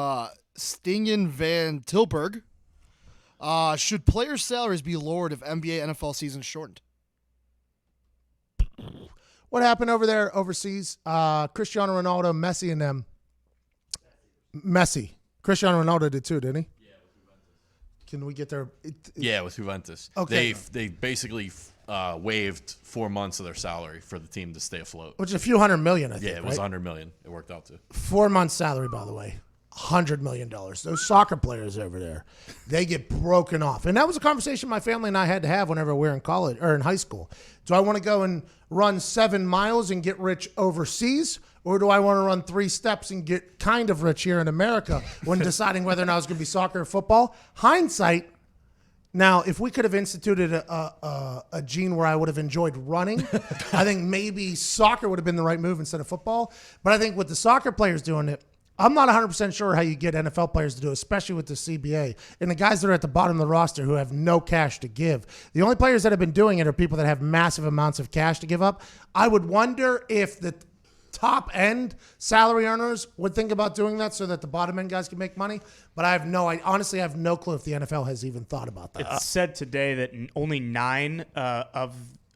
Stingen Van Tilburg. Should players' salaries be lowered if NBA NFL season is shortened? What happened over there overseas? Cristiano Ronaldo, Messi, and them. Messi. Cristiano Ronaldo did too, didn't he? Can we get their? Yeah, with Juventus. Okay. They basically waived 4 months of their salary for the team to stay afloat. Which is a few $100 million, I think. Yeah, it was right? $100 million. It worked out to 4 months salary, by the way. $100 million. Those soccer players over there, they get broken off. And that was a conversation my family and I had to have whenever we were in college or in high school. Do I want to go and run 7 miles and get rich overseas? Or do I want to run 3 steps and get kind of rich here in America when deciding whether or not it's going to be soccer or football? Hindsight. Now, if we could have instituted a gene where I would have enjoyed running, I think maybe soccer would have been the right move instead of football. But I think with the soccer players doing it, I'm not 100% sure how you get NFL players to do it, especially with the CBA. And the guys that are at the bottom of the roster who have no cash to give. The only players that have been doing it are people that have massive amounts of cash to give up. I would wonder if the top end salary earners would think about doing that so that the bottom end guys can make money. But I honestly have no clue if the NFL has even thought about that. It's said today that only nine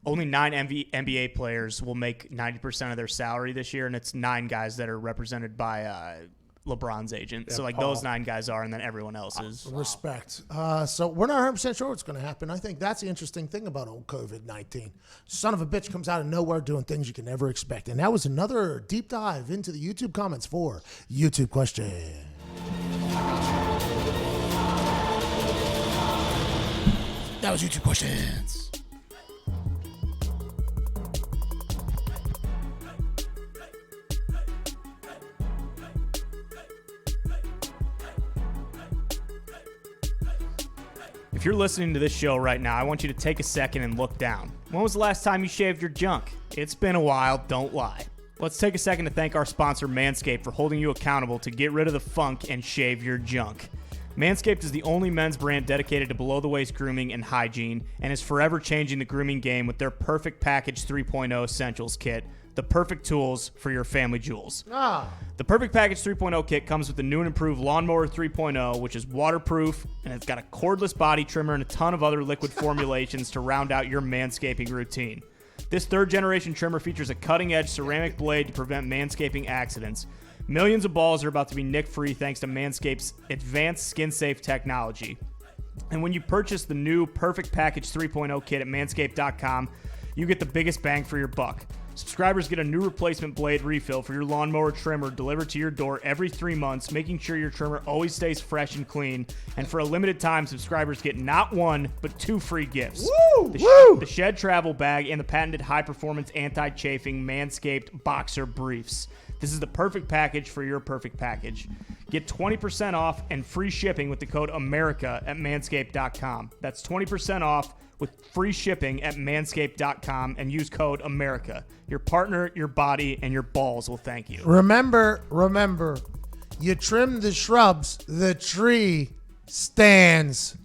NBA players will make 90% of their salary this year, and it's 9 guys that are represented by LeBron's agent. Yeah, so Paul. those 9 guys are, and then everyone else is. Respect. So we're not 100% sure what's going to happen. I think that's the interesting thing about old COVID-19. Son of a bitch comes out of nowhere doing things you can never expect. And that was another deep dive into the YouTube comments for YouTube question. That was YouTube questions. If you're listening to this show right now, I want you to take a second and look down. When was the last time you shaved your junk? It's been a while, don't lie. Let's take a second to thank our sponsor, Manscaped, for holding you accountable to get rid of the funk and shave your junk. Manscaped is the only men's brand dedicated to below-the-waist grooming and hygiene and is forever changing the grooming game with their Perfect Package 3.0 Essentials Kit, the perfect tools for your family jewels. The Perfect Package 3.0 kit comes with the new and improved Lawnmower 3.0, which is waterproof, and it's got a cordless body trimmer and a ton of other liquid formulations to round out your manscaping routine. This third-generation trimmer features a cutting-edge ceramic blade to prevent manscaping accidents. Millions of balls are about to be nick-free thanks to Manscaped's advanced skin-safe technology. And when you purchase the new Perfect Package 3.0 kit at manscaped.com, you get the biggest bang for your buck. Subscribers get a new replacement blade refill for your lawnmower trimmer delivered to your door every 3 months, making sure your trimmer always stays fresh and clean. And for a limited time, subscribers get not 1, but 2 free gifts. The Shed Travel Bag and the patented high-performance anti-chafing Manscaped Boxer Briefs. This is the perfect package for your perfect package. Get 20% off and free shipping with the code AMERICA at manscaped.com. That's 20% off with free shipping at manscaped.com and use code AMERICA. Your partner, your body, and your balls will thank you. Remember, you trim the shrubs, the tree stands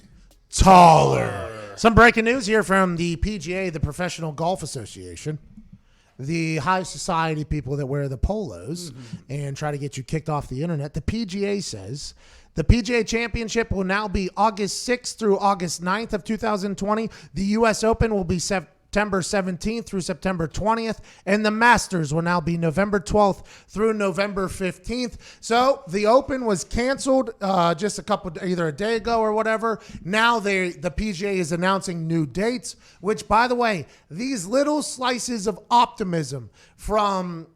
taller. Some breaking news here from the PGA, the Professional Golf Association. The high society people that wear the polos and try to get you kicked off the internet. The PGA says the PGA Championship will now be August 6th through August 9th of 2020. The U.S. Open will be September 17th through September 20th, and the Masters will now be November 12th through November 15th. So the Open was canceled just either a day ago or whatever. Now the PGA is announcing new dates, which, by the way, these little slices of optimism from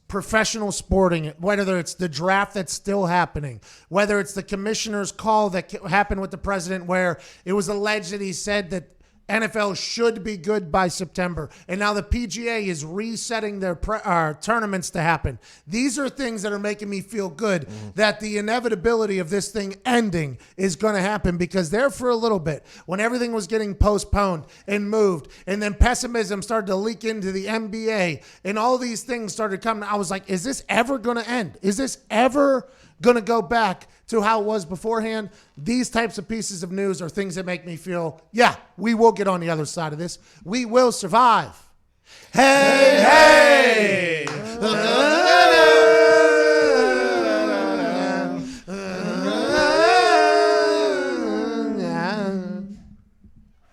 professional sporting, whether it's the draft that's still happening, whether it's the commissioner's call that happened with the president where it was alleged that he said that NFL should be good by September, and now the PGA is resetting their tournaments to happen. These are things that are making me feel good that the inevitability of this thing ending is going to happen, because there for a little bit, when everything was getting postponed and moved, and then pessimism started to leak into the NBA, and all these things started coming, I was like, is this ever going to end? Is this ever going to go back to how it was beforehand? These types of pieces of news are things that make me feel, yeah, we will get on the other side of this. We will survive. Hey, hey!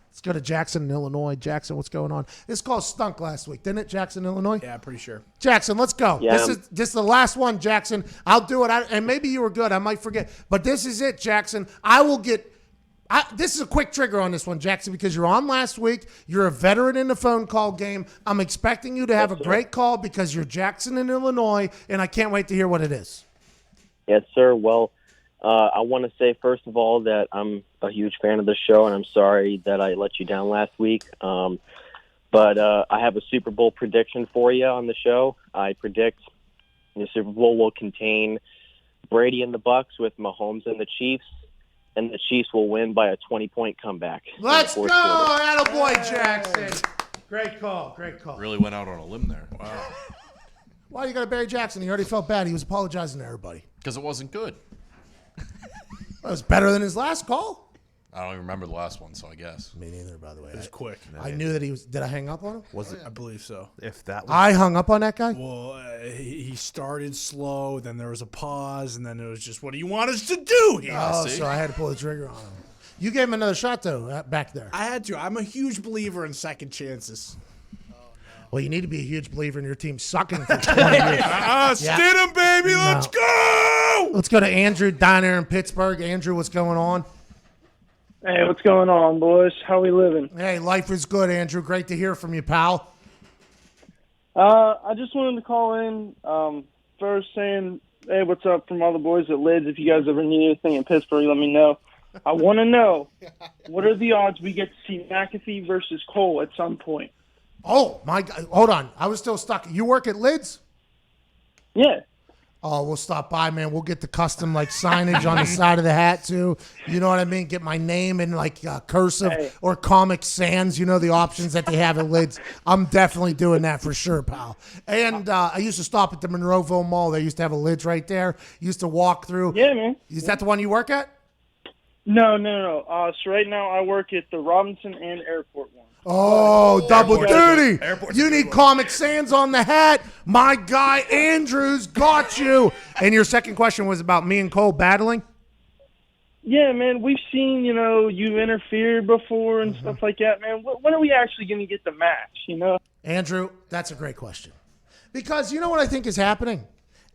Let's go to Jackson, Illinois. Jackson, what's going on? This call stunk last week, didn't it, Jackson, Illinois? Yeah, pretty sure. Jackson, let's go. Yeah. This is the last one, Jackson. I'll do it. And maybe you were good. I might forget. But this is it, Jackson. This is a quick trigger on this one, Jackson, because you're on last week. You're a veteran in the phone call game. I'm expecting you to have a great call because you're Jackson in Illinois, and I can't wait to hear what it is. Yes, sir. Well, I want to say, first of all, that I'm a huge fan of the show, and I'm sorry that I let you down last week. But I have a Super Bowl prediction for you on the show. I predict the Super Bowl will contain Brady and the Bucks with Mahomes and the Chiefs, and the Chiefs will win by a 20-point comeback. Let's go! Attaboy, Jackson. Great call. Great call. Really went out on a limb there. Wow. Why you got to bury Jackson? He already felt bad. He was apologizing to everybody. Because it wasn't good. That was better than his last call. I don't even remember the last one, so I guess. Me neither, by the way. It was quick. I knew that he was. Did I hang up on him? Was it? I believe so. If that was, I hung up on that guy? Well, he started slow, then there was a pause, and then it was just, what do you want us to do here? Oh, so I had to pull the trigger on him. You gave him another shot, though, back there. I had to. I'm a huge believer in second chances. Well, you need to be a huge believer in your team sucking for 20 years. Stidham, baby, let's go! Let's go to Andrew down there in Pittsburgh. Andrew, what's going on? Hey, what's going on, boys? How we living? Hey, life is good, Andrew. Great to hear from you, pal. I just wanted to call in first saying, hey, what's up from all the boys at Lids? If you guys ever need anything in Pittsburgh, let me know. I want to know, what are the odds we get to see McAfee versus Cole at some point? Oh, my God. Hold on. I was still stuck. You work at Lids? Yeah. Oh, we'll stop by, man. We'll get the custom signage on the side of the hat too. You know what I mean? Get my name in cursive or Comic Sans. You know the options that they have at Lids. I'm definitely doing that for sure, pal. And I used to stop at the Monroeville Mall. They used to have a Lids right there. Used to walk through. Yeah, man. Is that the one you work at? No. So right now I work at the Robinson and Airport one. Oh, double duty. Airport's You need Comic Sans on the hat. My guy Andrews got you. And your second question was about me and Cole battling? Yeah, man, we've seen, you interfered before and stuff like that, man. When are we actually going to get the match, Andrew, that's a great question. Because you know what I think is happening?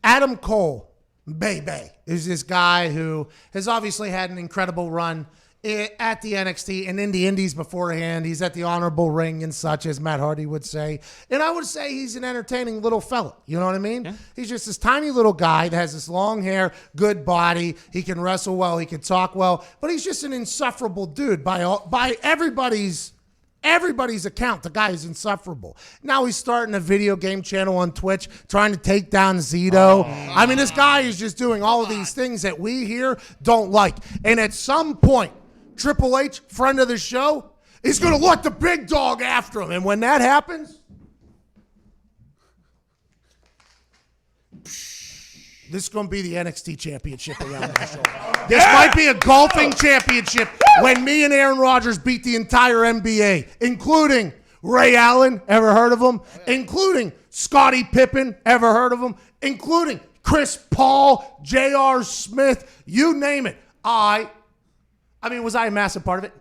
Adam Cole, Bebe, is this guy who has obviously had an incredible run at the NXT and in the Indies beforehand. He's at the honorable ring and such, as Matt Hardy would say. And I would say he's an entertaining little fella. You know what I mean? Yeah. He's just this tiny little guy that has this long hair, good body. He can wrestle well. He can talk well. But he's just an insufferable dude by everybody's account. The guy is insufferable. Now he's starting a video game channel on Twitch, trying to take down Zito. I mean, this guy is just doing all of these things that we here don't like. And at some point, Triple H, friend of the show, is going to let the big dog after him. And when that happens, this is going to be the NXT championship around my shoulder. This might be a golfing championship when me and Aaron Rodgers beat the entire NBA, including Ray Allen, ever heard of him? Including Scottie Pippen, ever heard of him? Including Chris Paul, J.R. Smith, you name it. Was I a massive part of it?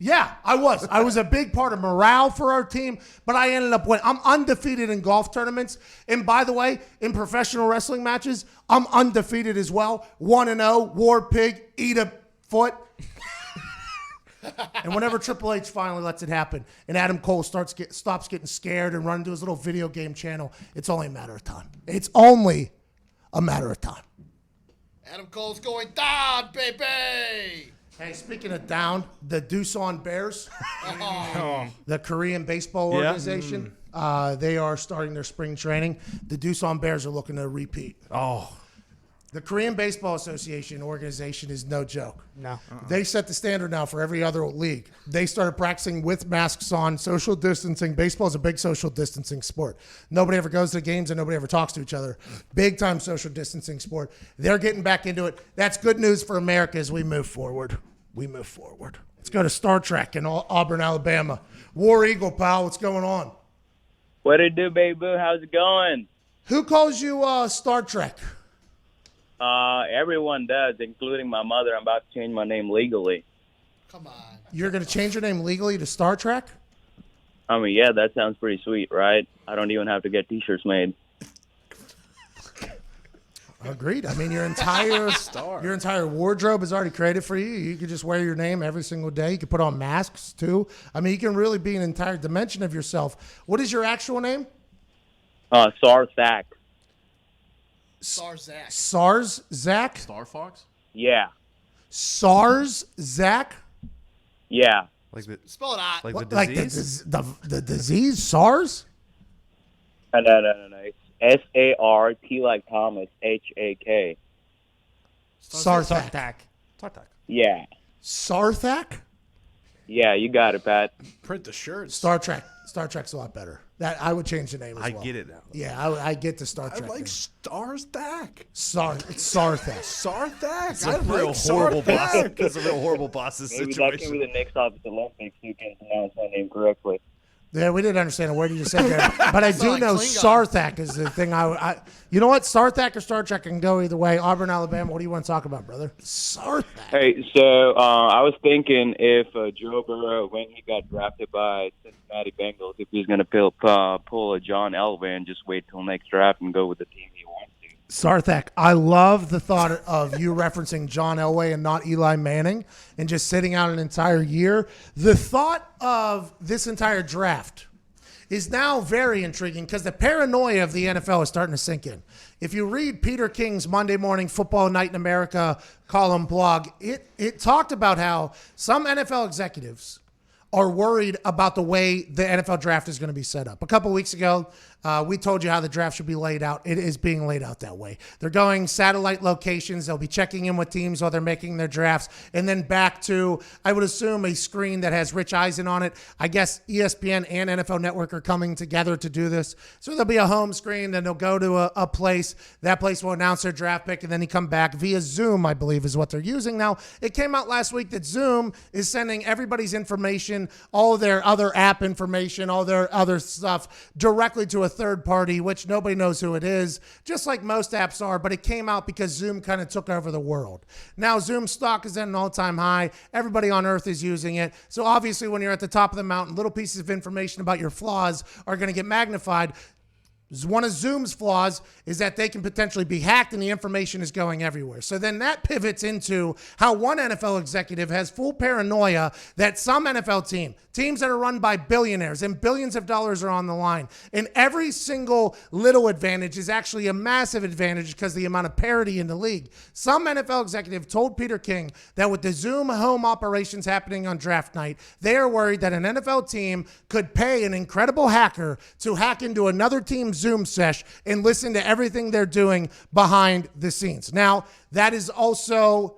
Yeah, I was. I was a big part of morale for our team, but I ended up winning. I'm undefeated in golf tournaments. And by the way, in professional wrestling matches, I'm undefeated as well. 1-0, War Pig, eat a foot. And whenever Triple H finally lets it happen and Adam Cole stops getting scared and running to his little video game channel, it's only a matter of time. It's only a matter of time. Adam Cole's going down, baby. Hey, speaking of down, the Doosan Bears, the Korean baseball organization, they are starting their spring training. The Doosan Bears are looking to repeat. The Korean Baseball Association organization is no joke. No. They set the standard now for every other league. They started practicing with masks on, social distancing. Baseball is a big social distancing sport. Nobody ever goes to games and nobody ever talks to each other. Big time social distancing sport. They're getting back into it. That's good news for America as we move forward. Let's go to Star Trek in Auburn, Alabama. War Eagle, pal, what's going on? What it do, baby boo? How's it going? Who calls you Star Trek? Everyone does, including my mother. I'm about to change my name legally. You're going to change your name legally to Star Trek? I mean, yeah, that sounds pretty sweet, right? I don't even have to get T-shirts made. Agreed. I mean, your entire wardrobe is already created for you. You could just wear your name every single day. You could put on masks, too. I mean, you can really be an entire dimension of yourself. What is your actual name? Sarthak. Sarzak. SARS Zach? Star Fox? Yeah. SARS Zach? Yeah. Like the, Spell it out. Like What, the like disease? the disease? SARS? No. It's S-A-R-T like Thomas, H-A-K. Sarthak. Yeah. Sarthak? Yeah, you got it, Pat. Print the shirts. Star Trek. Star Trek's a lot better. That I would change the name as I well. get it now. Yeah, I get the Star I Trek. like thing. Starzak. It's Sarthak. Sarthak. It's I a real like horrible boss. Sarthak. It's a real horrible boss's Maybe that can situation. be the next office Olympics who can pronounce my name correctly. Yeah, we didn't understand a word you just said there. But I do like know Klingon. Sarthak is the thing you know what? Sarthak or Star Trek can go either way. Auburn, Alabama, what do you want to talk about, brother? Sarthak. Hey, so I was thinking if Joe Burrow, when he got drafted by Cincinnati Bengals, if he's going to pull a John Elway and just wait till next draft and go with the team he wants to. Sarthak, I love the thought of you referencing John Elway and not Eli Manning and just sitting out an entire year. The thought of this entire draft is now very intriguing because the paranoia of the NFL is starting to sink in. If you read Peter King's Monday Morning Football Night in America column blog, it talked about how some NFL executives are worried about the way the NFL draft is going to be set up. A couple weeks ago, we told you how the draft should be laid out. It is being laid out that way. They're going satellite locations. They'll be checking in with teams while they're making their drafts. And then back to, I would assume, a screen that has Rich Eisen on it. I guess ESPN and NFL Network are coming together to do this. So there'll be a home screen. Then they'll go to a place. That place will announce their draft pick. And then he come back via Zoom, I believe, is what they're using now. It came out last week that Zoom is sending everybody's information, all their other app information, all their other stuff directly to a third party, which nobody knows who it is, just like most apps are, but it came out because Zoom kind of took over the world. Now Zoom stock is at an all-time high. Everybody on earth is using it. So obviously when you're at the top of the mountain, little pieces of information about your flaws are going to get magnified. One of Zoom's flaws is that they can potentially be hacked and the information is going everywhere. So then that pivots into how one NFL executive has full paranoia that some NFL teams that are run by billionaires and billions of dollars are on the line. And every single little advantage is actually a massive advantage because of the amount of parity in the league. Some NFL executive told Peter King that with the Zoom home operations happening on draft night, they are worried that an NFL team could pay an incredible hacker to hack into another team's Zoom sesh and listen to everything they're doing behind the scenes. Now, that is also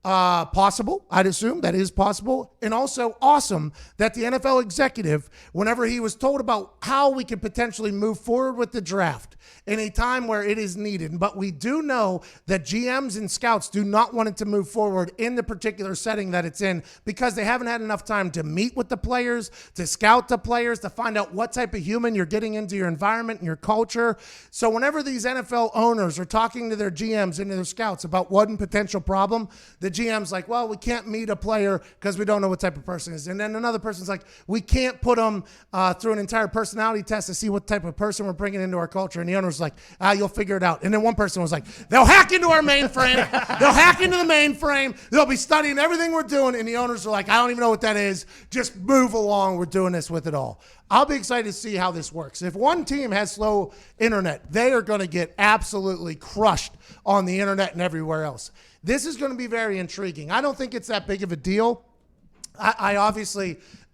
possible. I'd assume that is possible. And also awesome that the NFL executive, whenever he was told about how we could potentially move forward with the draft in a time where it is needed, but we do know that GMs and scouts do not want it to move forward in the particular setting that it's in because they haven't had enough time to meet with the players, to scout the players, to find out what type of human you're getting into your environment and your culture. So whenever these NFL owners are talking to their GMs and their scouts about one potential problem, the GM's like, well, we can't meet a player because we don't know what type of person it is. And then another person's like, we can't put them through an entire personality test to see what type of person we're bringing into our culture. And the owner's like, you'll figure it out. And then one person was like, they'll hack into our mainframe. They'll hack into the mainframe. They'll be studying everything we're doing. And the owners are like, I don't even know what that is. Just move along. We're doing this with it all. I'll be excited to see how this works. If one team has slow internet, they are going to get absolutely crushed on the internet and everywhere else. This is going to be very intriguing. I don't think it's that big of a deal.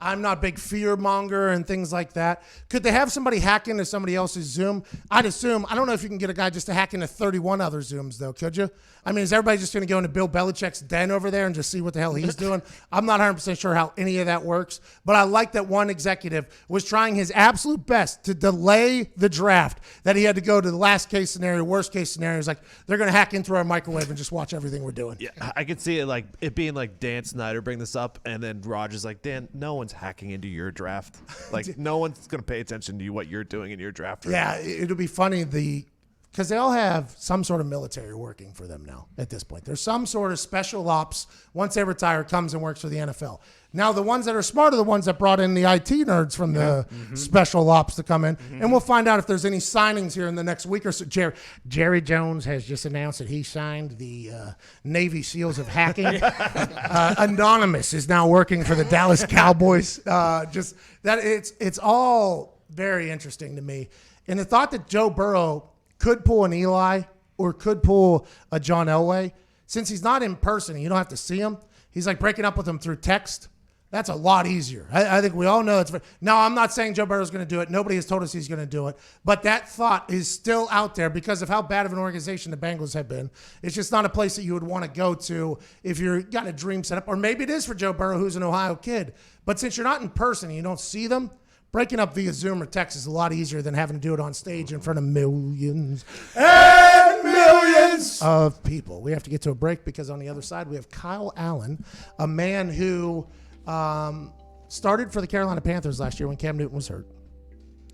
I'm not a big fear monger and things like that. Could they have somebody hack into somebody else's Zoom? I'd assume. I don't know if you can get a guy just to hack into 31 other Zooms, though, could you? I mean, is everybody just going to go into Bill Belichick's den over there and just see what the hell he's doing? I'm not 100% sure how any of that works, but I like that one executive was trying his absolute best to delay the draft, that he had to go to the last case scenario, worst case scenario. It's like, they're going to hack into our microwave and just watch everything we're doing. Yeah, I could see it being like Dan Snyder bring this up, and then Roger's like, Dan, no one's hacking into your draft. Like, no one's going to pay attention to what you're doing in your draft. Yeah, it'll be funny because they all have some sort of military working for them now at this point. There's some sort of special ops, once they retire, comes and works for the NFL. Now, the ones that are smart are the ones that brought in the IT nerds from the special ops to come in. And we'll find out if there's any signings here in the next week or so. Jerry Jones has just announced that he signed the Navy SEALs of hacking. Anonymous is now working for the Dallas Cowboys. It's all very interesting to me. And the thought that Joe Burrow could pull an Eli or could pull a John Elway, since he's not in person, you don't have to see him. He's like breaking up with him through text. That's a lot easier. I think we all know it's. Now, I'm not saying Joe Burrow's going to do it. Nobody has told us he's going to do it. But that thought is still out there because of how bad of an organization the Bengals have been. It's just not a place that you would want to go to if you've got a dream set up. Or maybe it is for Joe Burrow, who's an Ohio kid. But since you're not in person and you don't see them, breaking up via Zoom or text is a lot easier than having to do it on stage in front of millions and millions of people. We have to get to a break because on the other side we have Kyle Allen, a man who started for the Carolina Panthers last year when Cam Newton was hurt.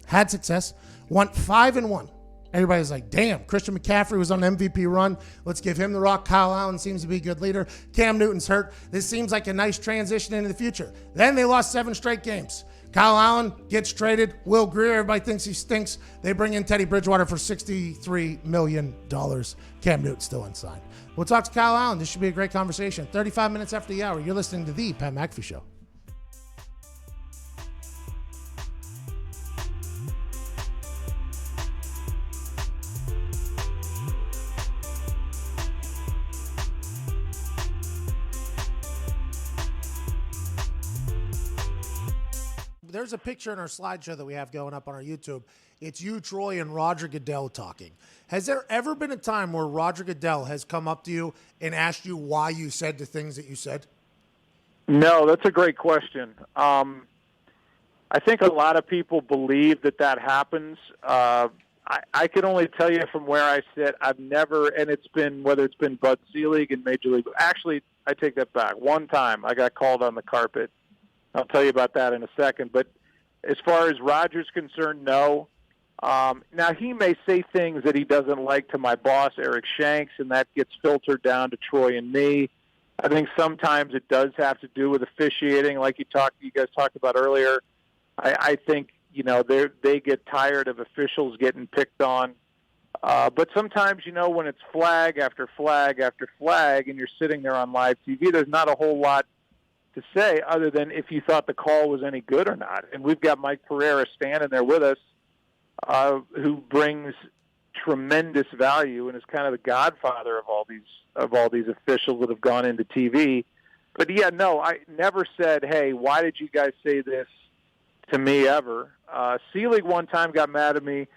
Had success, went 5-1. Everybody's like, damn, Christian McCaffrey was on an MVP run. Let's give him the rock. Kyle Allen seems to be a good leader. Cam Newton's hurt. This seems like a nice transition into the future. Then they lost 7 straight games. Kyle Allen gets traded. Will Greer, everybody thinks he stinks. They bring in Teddy Bridgewater for $63 million. Cam Newton still unsigned. We'll talk to Kyle Allen. This should be a great conversation. 35 minutes after the hour, you're listening to the Pat McAfee Show. There's a picture in our slideshow that we have going up on our YouTube. It's you, Troy, and Roger Goodell talking. Has there ever been a time where Roger Goodell has come up to you and asked you why you said the things that you said? No, that's a great question. I think a lot of people believe that happens. I can only tell you from where I sit, I've never, and it's been, whether it's been Bud Selig and Major League. Actually, I take that back. One time I got called on the carpet. I'll tell you about that in a second. But as far as Roger's concerned, no. Now, he may say things that he doesn't like to my boss, Eric Shanks, and that gets filtered down to Troy and me. I think sometimes it does have to do with officiating, like you guys talked about earlier. I think, they get tired of officials getting picked on. But sometimes, when it's flag after flag after flag and you're sitting there on live TV, there's not a whole lot to say other than if you thought the call was any good or not. And we've got Mike Pereira standing there with us, who brings tremendous value and is kind of the godfather of all these officials that have gone into TV. But yeah, no, I never said, hey, why did you guys say this to me ever? Selig one time got mad at me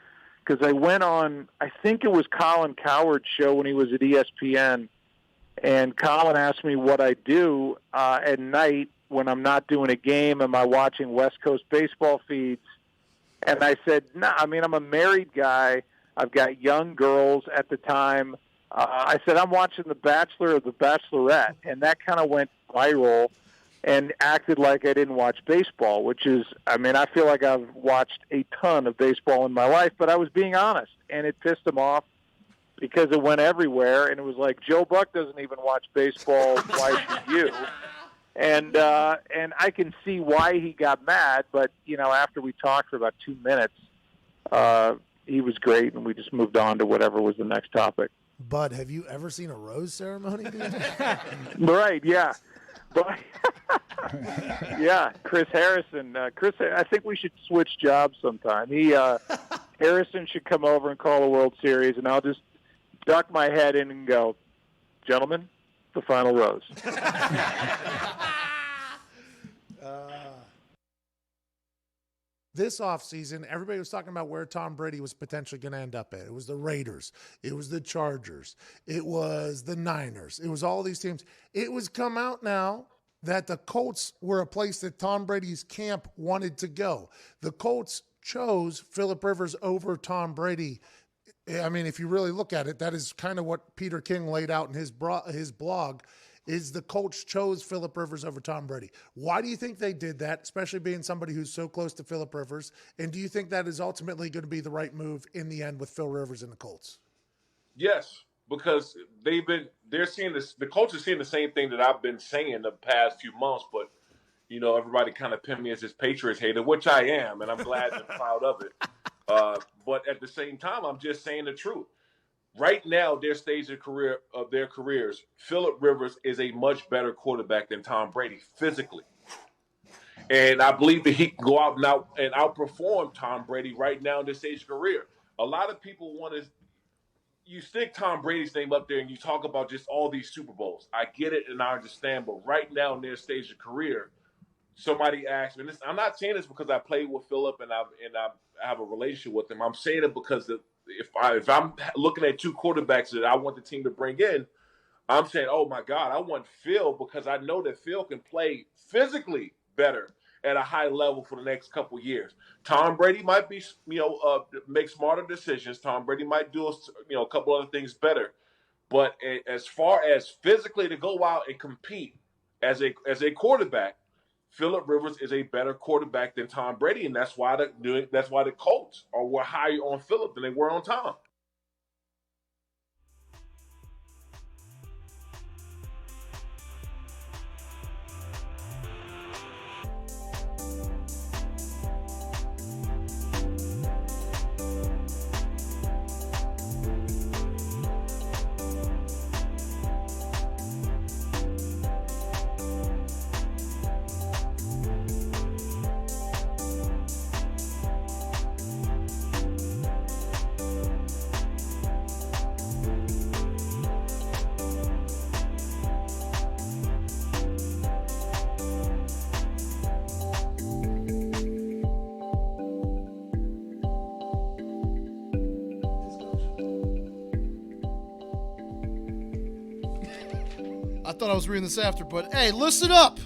because I went on, I think it was Colin Cowherd's show when he was at ESPN, and Colin asked me what I do at night when I'm not doing a game. Am I watching West Coast baseball feeds? And I said, I'm a married guy. I've got young girls at the time. I said, I'm watching The Bachelor or The Bachelorette. And that kind of went viral and acted like I didn't watch baseball, which is, I feel like I've watched a ton of baseball in my life, but I was being honest. And it pissed him off because it went everywhere, and it was like, Joe Buck doesn't even watch baseball. Why should you? And I can see why he got mad, but after we talked for about 2 minutes, he was great, and we just moved on to whatever was the next topic. Bud, have you ever seen a rose ceremony, dude? Right? Yeah. But yeah, Chris Harrison. I think we should switch jobs sometime. Harrison should come over and call a World Series, and I'll just duck my head in and go, gentlemen, the final rose. This offseason, everybody was talking about where Tom Brady was potentially going to end up at. It was the Raiders. It was the Chargers. It was the Niners. It was all these teams. It was come out now that the Colts were a place that Tom Brady's camp wanted to go. The Colts chose Phillip Rivers over Tom Brady. I mean, if you really look at it, that is kind of what Peter King laid out in his blog, is the Colts chose Phillip Rivers over Tom Brady. Why do you think they did that, especially being somebody who's so close to Phillip Rivers? And do you think that is ultimately going to be the right move in the end with Phil Rivers and the Colts? Yes, because they're seeing this. The Colts are seeing the same thing that I've been saying the past few months, but everybody kind of pinned me as this Patriots hater, which I am, and I'm glad and proud of it. But at the same time, I'm just saying the truth. Right now, their stage of their careers, Phillip Rivers is a much better quarterback than Tom Brady physically. And I believe that he can go out now and outperform Tom Brady right now in this stage of career. A lot of people you stick Tom Brady's name up there and you talk about just all these Super Bowls. I get it and I understand, but right now in their stage of career, somebody asked me, and I'm not saying this because I played with Phillip and I have a relationship with him. I'm saying it because if I'm looking at two quarterbacks that I want the team to bring in, I'm saying, oh my God, I want Phil because I know that Phil can play physically better at a high level for the next couple of years. Tom Brady might be, make smarter decisions. Tom Brady might do a couple other things better, but as far as physically to go out and compete as a quarterback, Phillip Rivers is a better quarterback than Tom Brady, and that's why the Colts were higher on Phillip than they were on Tom. I thought I was reading this after, but hey, listen up.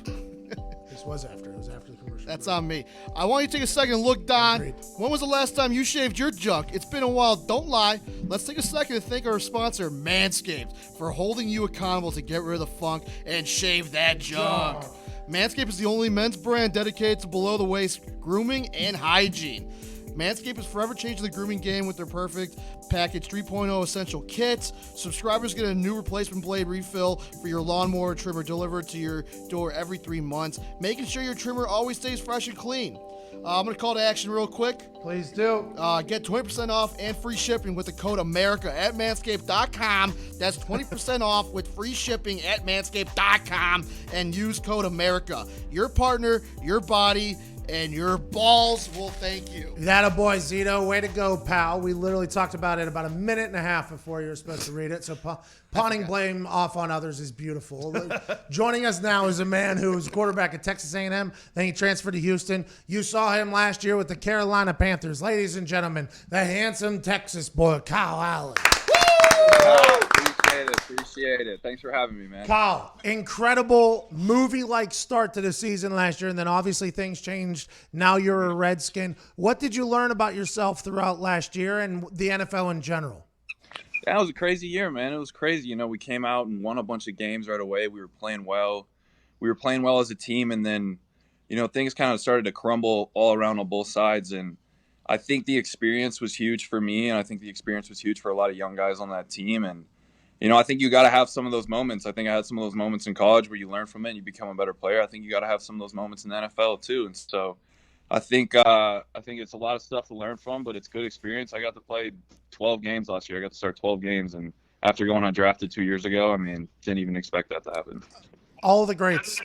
This was after. It was after the commercial. That's on me. I want you to take a second and look, Don. Agreed. When was the last time you shaved your junk? It's been a while. Don't lie. Let's take a second to thank our sponsor, Manscaped, for holding you accountable to get rid of the funk and shave that junk. Manscaped is the only men's brand dedicated to below-the-waist grooming and hygiene. Manscaped is forever changing the grooming game with their Perfect Package 3.0 Essential Kits. Subscribers get a new replacement blade refill for your lawnmower trimmer delivered to your door every 3 months, making sure your trimmer always stays fresh and clean. I'm going to call to action real quick. Please do. Get 20% off and free shipping with the code America at manscaped.com. That's 20% off with free shipping at manscaped.com and use code America. Your partner, your body, and your balls will thank you. That a boy, Zito. Way to go, pal. We literally talked about it about a minute and a half before you were supposed to read it. So pawning blame off on others is beautiful. Joining us now is a man who was quarterback at Texas A&M. Then he transferred to Houston. You saw him last year with the Carolina Panthers. Ladies and gentlemen, the handsome Texas boy, Kyle Allen. Appreciate it. Thanks for having me, man. Kyle, incredible movie-like start to the season last year, and then obviously things changed. Now you're a Redskin. What did you learn about yourself throughout last year and the NFL in general? Yeah, it was a crazy year, man. It was crazy. We came out and won a bunch of games right away. We were playing well. We were playing well as a team, and then, things kind of started to crumble all around on both sides. And I think the experience was huge for me, and I think the experience was huge for a lot of young guys on that team. And I think you got to have some of those moments. I think I had some of those moments in college where you learn from it and you become a better player. I think you got to have some of those moments in the NFL too. And so I think it's a lot of stuff to learn from, but it's good experience. I got to play 12 games last year. I got to start 12 games, and after going undrafted 2 years ago, I mean, didn't even expect that to happen. All the greats,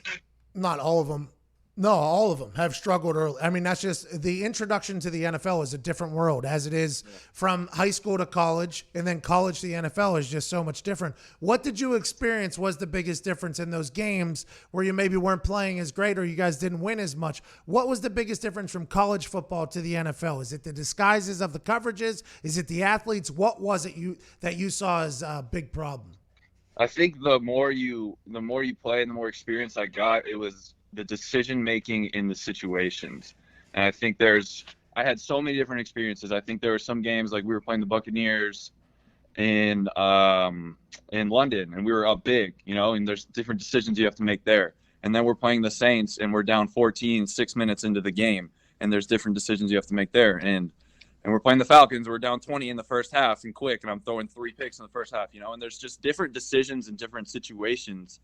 not all of them. No, all of them have struggled early. I mean, that's just the introduction to the NFL is a different world as it is from high school to college, and then college to the NFL is just so much different. What did you experience was the biggest difference in those games where you maybe weren't playing as great or you guys didn't win as much? What was the biggest difference from college football to the NFL? Is it the disguises of the coverages? Is it the athletes? What was it that you saw as a big problem? I think the more you play and the more experience I got, it was the decision making in the situations. And I think I had so many different experiences. I think there were some games like we were playing the Buccaneers in London and we were up big, and there's different decisions you have to make there. And then we're playing the Saints and we're down 14 6 minutes into the game, and there's different decisions you have to make there. And we're playing the Falcons, we're down 20 in the first half and quick, and I'm throwing 3 picks in the first half, and there's just different decisions and different situations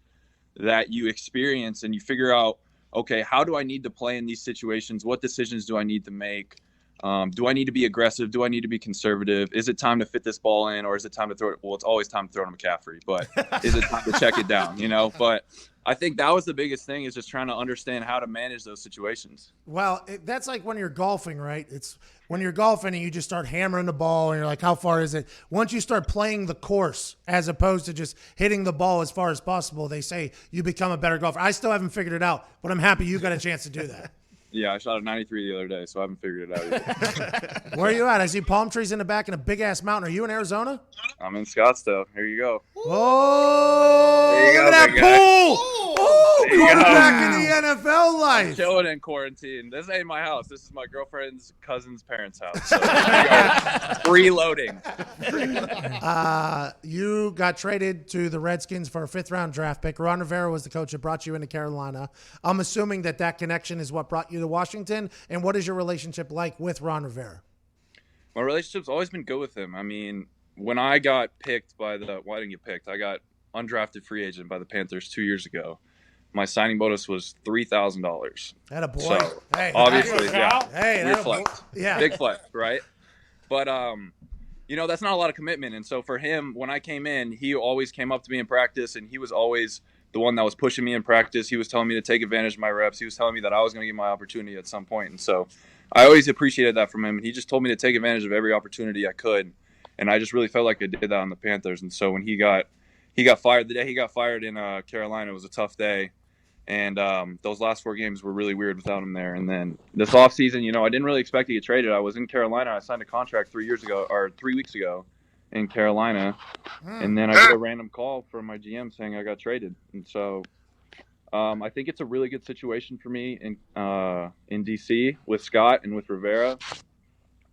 that you experience, and you figure out, okay, how do I need to play in these situations? What decisions do I need to make? Do I need to be aggressive? Do I need to be conservative? Is it time to fit this ball in, or is it time to throw it? Well, it's always time to throw it to McAfee, but is it time to check it down? But I think that was the biggest thing, is just trying to understand how to manage those situations. Well, that's like when you're golfing, right? It's when you're golfing and you just start hammering the ball and you're like, how far is it? Once you start playing the course as opposed to just hitting the ball as far as possible, they say you become a better golfer. I still haven't figured it out, but I'm happy you got a chance to do that. Yeah, I shot a 93 the other day, so I haven't figured it out yet. Where are you at? I see palm trees in the back and a big-ass mountain. Are you in Arizona? I'm in Scottsdale. Here you go. Oh, there you go, look at that pool. Oh, going back in the NFL life. I'm chilling in quarantine. This ain't my house. This is my girlfriend's cousin's parents' house. So freeloading. You got traded to the Redskins for a 5th-round draft pick. Ron Rivera was the coach that brought you into Carolina. I'm assuming that connection is what brought you to Washington. And what is your relationship like with Ron Rivera? My relationship's always been good with him. I mean, when I got picked I didn't get picked. I got undrafted free agent by the Panthers 2 years ago. My signing bonus was $3,000. That a boy. So hey, obviously, yeah. Hey, weird flex. Yeah. Big flex, right? But that's not a lot of commitment. And so for him, when I came in, he always came up to me in practice, and he was always the one that was pushing me in practice. He was telling me to take advantage of my reps. He was telling me that I was going to get my opportunity at some point. And so I always appreciated that from him. And he just told me to take advantage of every opportunity I could. And I just really felt like I did that on the Panthers. And so when he got fired, the day he got fired in Carolina, it was a tough day. And those last 4 games were really weird without him there. And then this offseason, I didn't really expect to get traded. I was in Carolina. I signed a contract 3 weeks ago in Carolina. And then I get a random call from my GM saying I got traded. And so I think it's a really good situation for me in D.C. with Scott and with Rivera.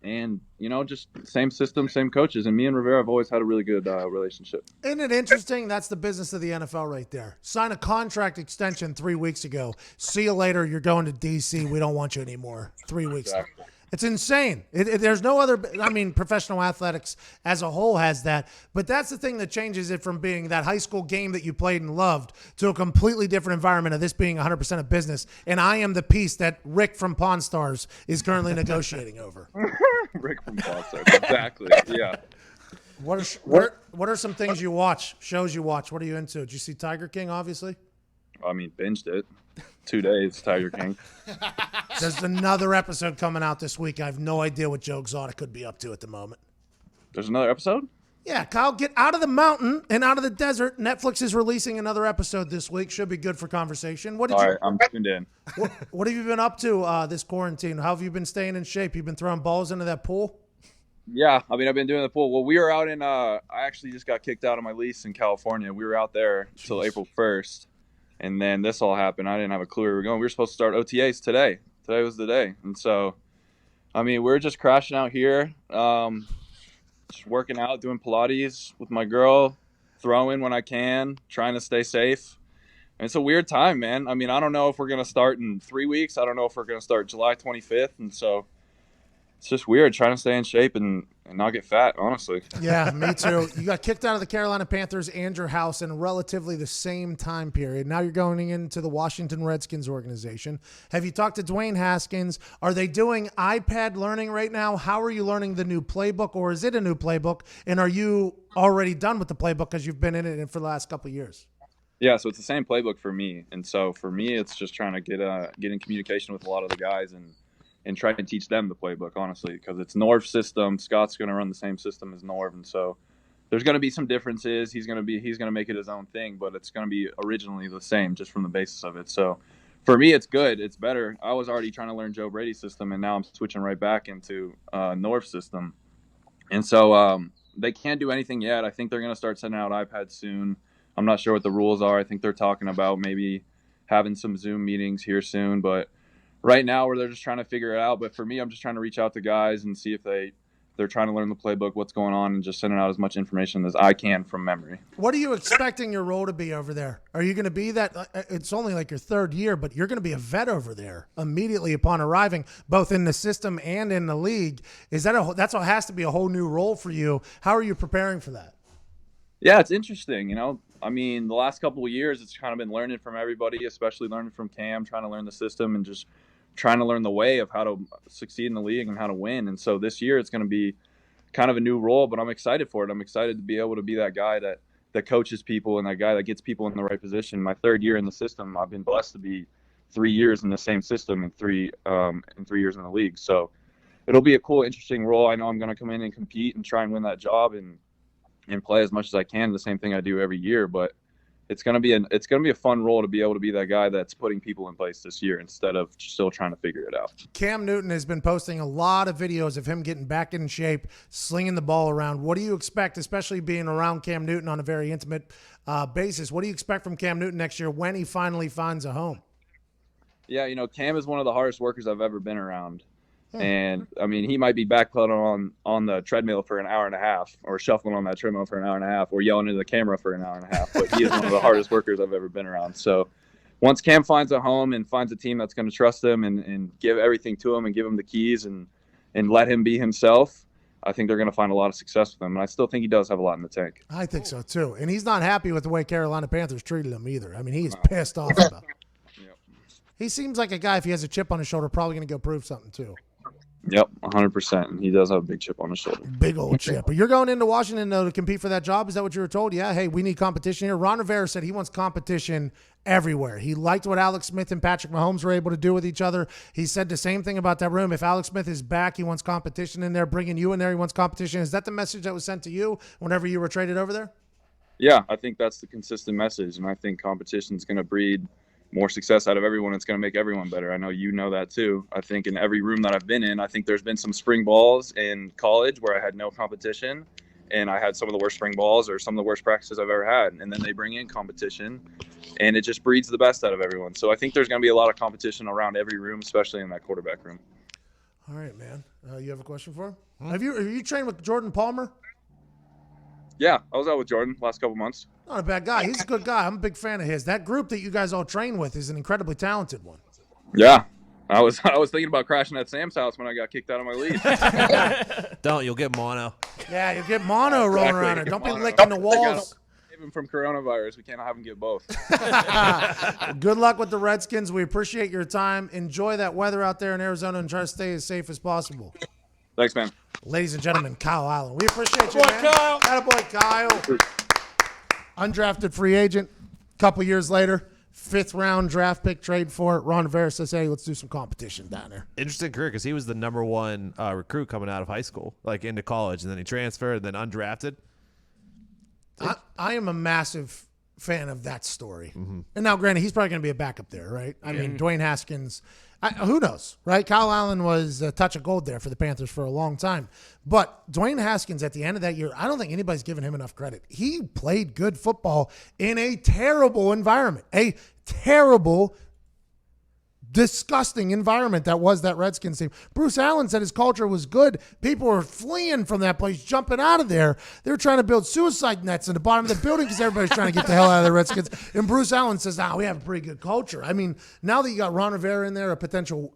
And, just same system, same coaches. And me and Rivera have always had a really good relationship. Isn't it interesting? That's the business of the NFL right there. Sign a contract extension 3 weeks ago. See you later. You're going to D.C. We don't want you anymore. 3 weeks ago. It's insane. There's no other – I mean, professional athletics as a whole has that. But that's the thing that changes it from being that high school game that you played and loved to a completely different environment of this being 100% of business. And I am the piece that Rick from Pawn Stars is currently negotiating over. Rick from Pawn Stars. Exactly. Yeah. What are some things you watch, shows you watch? What are you into? Did you see Tiger King, obviously? I mean, binged it. 2 days, Tiger King. There's another episode coming out this week. I have no idea what Joe Exotic could be up to at the moment. There's another episode? Yeah, Kyle, get out of the mountain and out of the desert. Netflix is releasing another episode this week. Should be good for conversation. All right, I'm tuned in. What have you been up to this quarantine? How have you been staying in shape? You've been throwing balls into that pool? Yeah, I mean, I've been doing the pool. Well, we were out in I actually just got kicked out of my lease in California. We were out there until April 1st. And then this all happened. I didn't have a clue where we were going. We were supposed to start OTAs today. Today was the day. And so, I mean, we're just crashing out here, just working out, doing Pilates with my girl, throwing when I can, trying to stay safe. And it's a weird time, man. I mean, I don't know if we're going to start in 3 weeks. I don't know if we're going to start July 25th. And so it's just weird trying to stay in shape and not get fat, honestly. Yeah, me too. You got kicked out of the Carolina Panthers and your house in relatively the same time period. Now you're going into the Washington Redskins organization. Have you talked to Dwayne Haskins? Are they doing iPad learning right now? How are you learning the new playbook, or is it a new playbook? And are you already done with the playbook because you've been in it for the last couple of years? Yeah, so it's the same playbook for me. And so for me, it's just trying to get in communication with a lot of the guys and try to teach them the playbook, honestly, because it's Norv's system. Scott's going to run the same system as Norv, and so there's going to be some differences. He's going to make it his own thing, but it's going to be originally the same just from the basis of it. So for me, it's good. It's better. I was already trying to learn Joe Brady's system, and now I'm switching right back into Norv's system. And so they can't do anything yet. I think they're going to start sending out iPads soon. I'm not sure what the rules are. I think they're talking about maybe having some Zoom meetings here soon, but right now where they're just trying to figure it out. But for me, I'm just trying to reach out to guys and see if they're trying to learn the playbook, what's going on, and just sending out as much information as I can from memory. What are you expecting your role to be over there? Are you going to be that? It's only like your third year, but you're going to be a vet over there immediately upon arriving, both in the system and in the league. That's what has to be a whole new role for you. How are you preparing for that? Yeah, it's interesting. I mean, the last couple of years, it's kind of been learning from everybody, especially learning from Cam, trying to learn the system and just trying to learn the way of how to succeed in the league and how to win. And so this year it's going to be kind of a new role, but I'm excited for it. I'm excited to be able to be that guy that coaches people and that guy that gets people in the right position. My third year in the system, I've been blessed to be 3 years in the same system and 3 years in the league. So it'll be a cool, interesting role. I know I'm going to come in and compete and try and win that job and play as much as I can, the same thing I do every year, but it's going to be a fun role to be able to be that guy that's putting people in place this year instead of still trying to figure it out. Cam Newton has been posting a lot of videos of him getting back in shape, slinging the ball around. What do you expect, especially being around Cam Newton on a very intimate basis? What do you expect from Cam Newton next year when he finally finds a home? Yeah, Cam is one of the hardest workers I've ever been around. And I mean, he might be backpedaling on the treadmill for an hour and a half, or shuffling on that treadmill for an hour and a half, or yelling into the camera for an hour and a half. But he is one of the hardest workers I've ever been around. So once Cam finds a home and finds a team that's going to trust him and give everything to him and give him the keys and let him be himself, I think they're going to find a lot of success with him. And I still think he does have a lot in the tank. I think so too. And he's not happy with the way Carolina Panthers treated him either. I mean, he is pissed off about it. Yep. He seems like a guy, if he has a chip on his shoulder, probably going to go prove something too. Yep, 100%. He does have a big chip on his shoulder. Big old chip. But you're going into Washington, though, to compete for that job? Is that what you were told? Yeah, hey, we need competition here. Ron Rivera said he wants competition everywhere. He liked what Alex Smith and Patrick Mahomes were able to do with each other. He said the same thing about that room. If Alex Smith is back, he wants competition in there. Bringing you in there, he wants competition. Is that the message that was sent to you whenever you were traded over there? Yeah, I think that's the consistent message, and I think competition is going to breed more success out of everyone. It's going to make everyone better. I know you know that too. I think in every room that I've been in, I think there's been some spring balls in college where I had no competition and I had some of the worst spring balls or some of the worst practices I've ever had. And then they bring in competition and it just breeds the best out of everyone. So I think there's going to be a lot of competition around every room, especially in that quarterback room. All right, man. You have a question for him? Have you trained with Jordan Palmer? Yeah, I was out with Jordan last couple months. Not a bad guy. He's a good guy. I'm a big fan of his. That group that you guys all train with is an incredibly talented one. Yeah. I was thinking about crashing at Sam's house when I got kicked out of my league. Don't. You'll get mono. Yeah, you'll get mono rolling around it. Don't be licking the walls. Save him from coronavirus. We can't have him get both. Good luck with the Redskins. We appreciate your time. Enjoy that weather out there in Arizona and try to stay as safe as possible. Thanks, man. Ladies and gentlemen, Kyle Allen. We appreciate you, man. Kyle. Attaboy, Kyle. Undrafted free agent. Couple years later, 5th round draft pick, trade for it. Ron Rivera says, hey, let's do some competition down there. Interesting career because he was the number one recruit coming out of high school, like into college, and then he transferred, and then undrafted. I am a massive fan of that story. Mm-hmm. And now, granted, he's probably going to be a backup there, right? I mean, Dwayne Haskins, who knows, right? Kyle Allen was a touch of gold there for the Panthers for a long time. But Dwayne Haskins, at the end of that year, I don't think anybody's given him enough credit. He played good football in a terrible environment, a terrible, disgusting environment that was that Redskins team. Bruce Allen said his culture was good. People were fleeing from that place, jumping out of there. They were trying to build suicide nets in the bottom of the building because everybody's trying to get the hell out of the Redskins. And Bruce Allen says, we have a pretty good culture. I mean, now that you got Ron Rivera in there, a potential,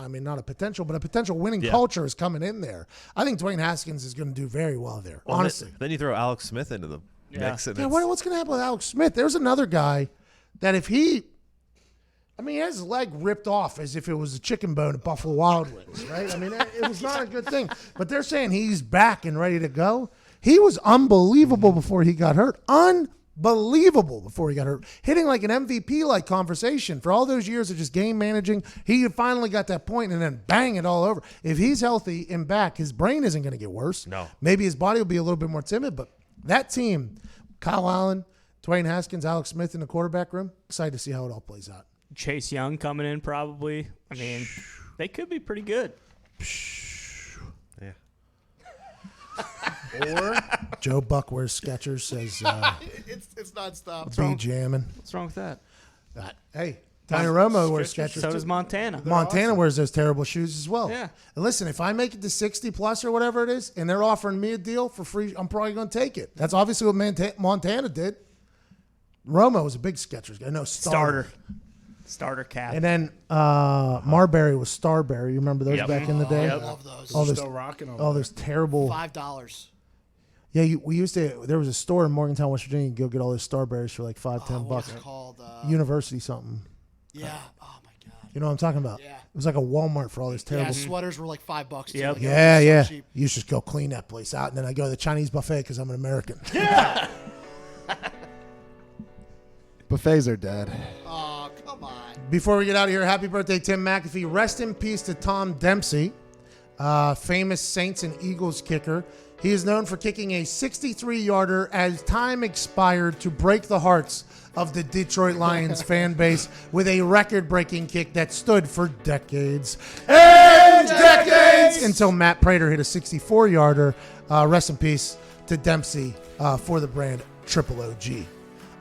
not a potential, but a potential winning Yeah. culture is coming in there. I think Dwayne Haskins is going to do very well there, Well, honestly. Then you throw Alex Smith into the mix. And Yeah, it's- what's going to happen with Alex Smith? There's another guy that if he he has his leg ripped off as if it was a chicken bone at Buffalo Wild Wings, right? I mean, it was not a good thing. But they're saying he's back and ready to go. He was unbelievable before he got hurt. Unbelievable before he got hurt. Hitting like an MVP-like conversation. For all those years of just game managing, he finally got that point and then bang it all over. If he's healthy and back, his brain isn't going to get worse. No. Maybe his body will be a little bit more timid, but that team, Kyle Allen, Dwayne Haskins, Alex Smith in the quarterback room, excited to see how it all plays out. Chase Young coming in probably. I mean, they could be pretty good. Yeah. Or Joe Buck wears Skechers, says it's not stop. be jamming. What's wrong with that? Hey, Tony Romo wears Skechers. So too. does Montana. Montana wears those terrible shoes as well. Yeah. And listen, if I make it to 60 plus or whatever it is, and they're offering me a deal for free, I'm probably going to take it. That's obviously what Montana did. Romo was a big Skechers guy. No, Starter cap. And then Marbury was Starberry. You remember those back in the day? I love those. All They're those, still rocking over all those terrible. $5. Yeah, we used to. There was a store in Morgantown, West Virginia. You could go get all those Starberries for like $5-10 What's bucks. it called? University something. Yeah. Oh my God. You know what I'm talking about? Yeah. It was like a Walmart for all those terrible. Yeah, sweaters were like $5 too. Yep. Like, Yeah, so yeah. cheap. You should go clean that place out, and then I go to the Chinese buffet because I'm an American. Buffets are dead. Oh, come on. Before we get out of here, happy birthday, Tim McAfee. Rest in peace to Tom Dempsey, famous Saints and Eagles kicker. He is known for kicking a 63-yarder as time expired to break the hearts of the Detroit Lions fan base with a record-breaking kick that stood for decades and decades until Matt Prater hit a 64-yarder. Rest in peace to Dempsey for the brand Triple OG.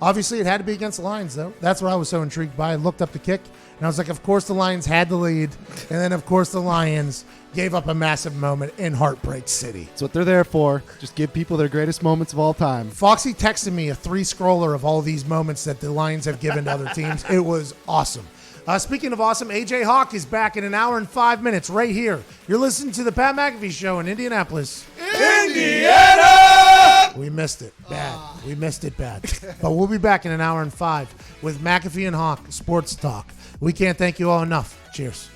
Obviously, it had to be against the Lions, though. That's what I was so intrigued by. I looked up the kick, and I was like, of course the Lions had the lead. And then, of course, the Lions gave up a massive moment in Heartbreak City. That's what they're there for. Just give people their greatest moments of all time. Foxy texted me a 3-scroller of all these moments that the Lions have given to other teams. It was awesome. Speaking of awesome, AJ Hawk is back in an hour and 5 minutes right here. You're listening to the Pat McAfee Show in Indianapolis. Indiana! We missed it bad. We missed it bad. But we'll be back in an hour and 5 with McAfee and Hawk Sports Talk. We can't thank you all enough. Cheers.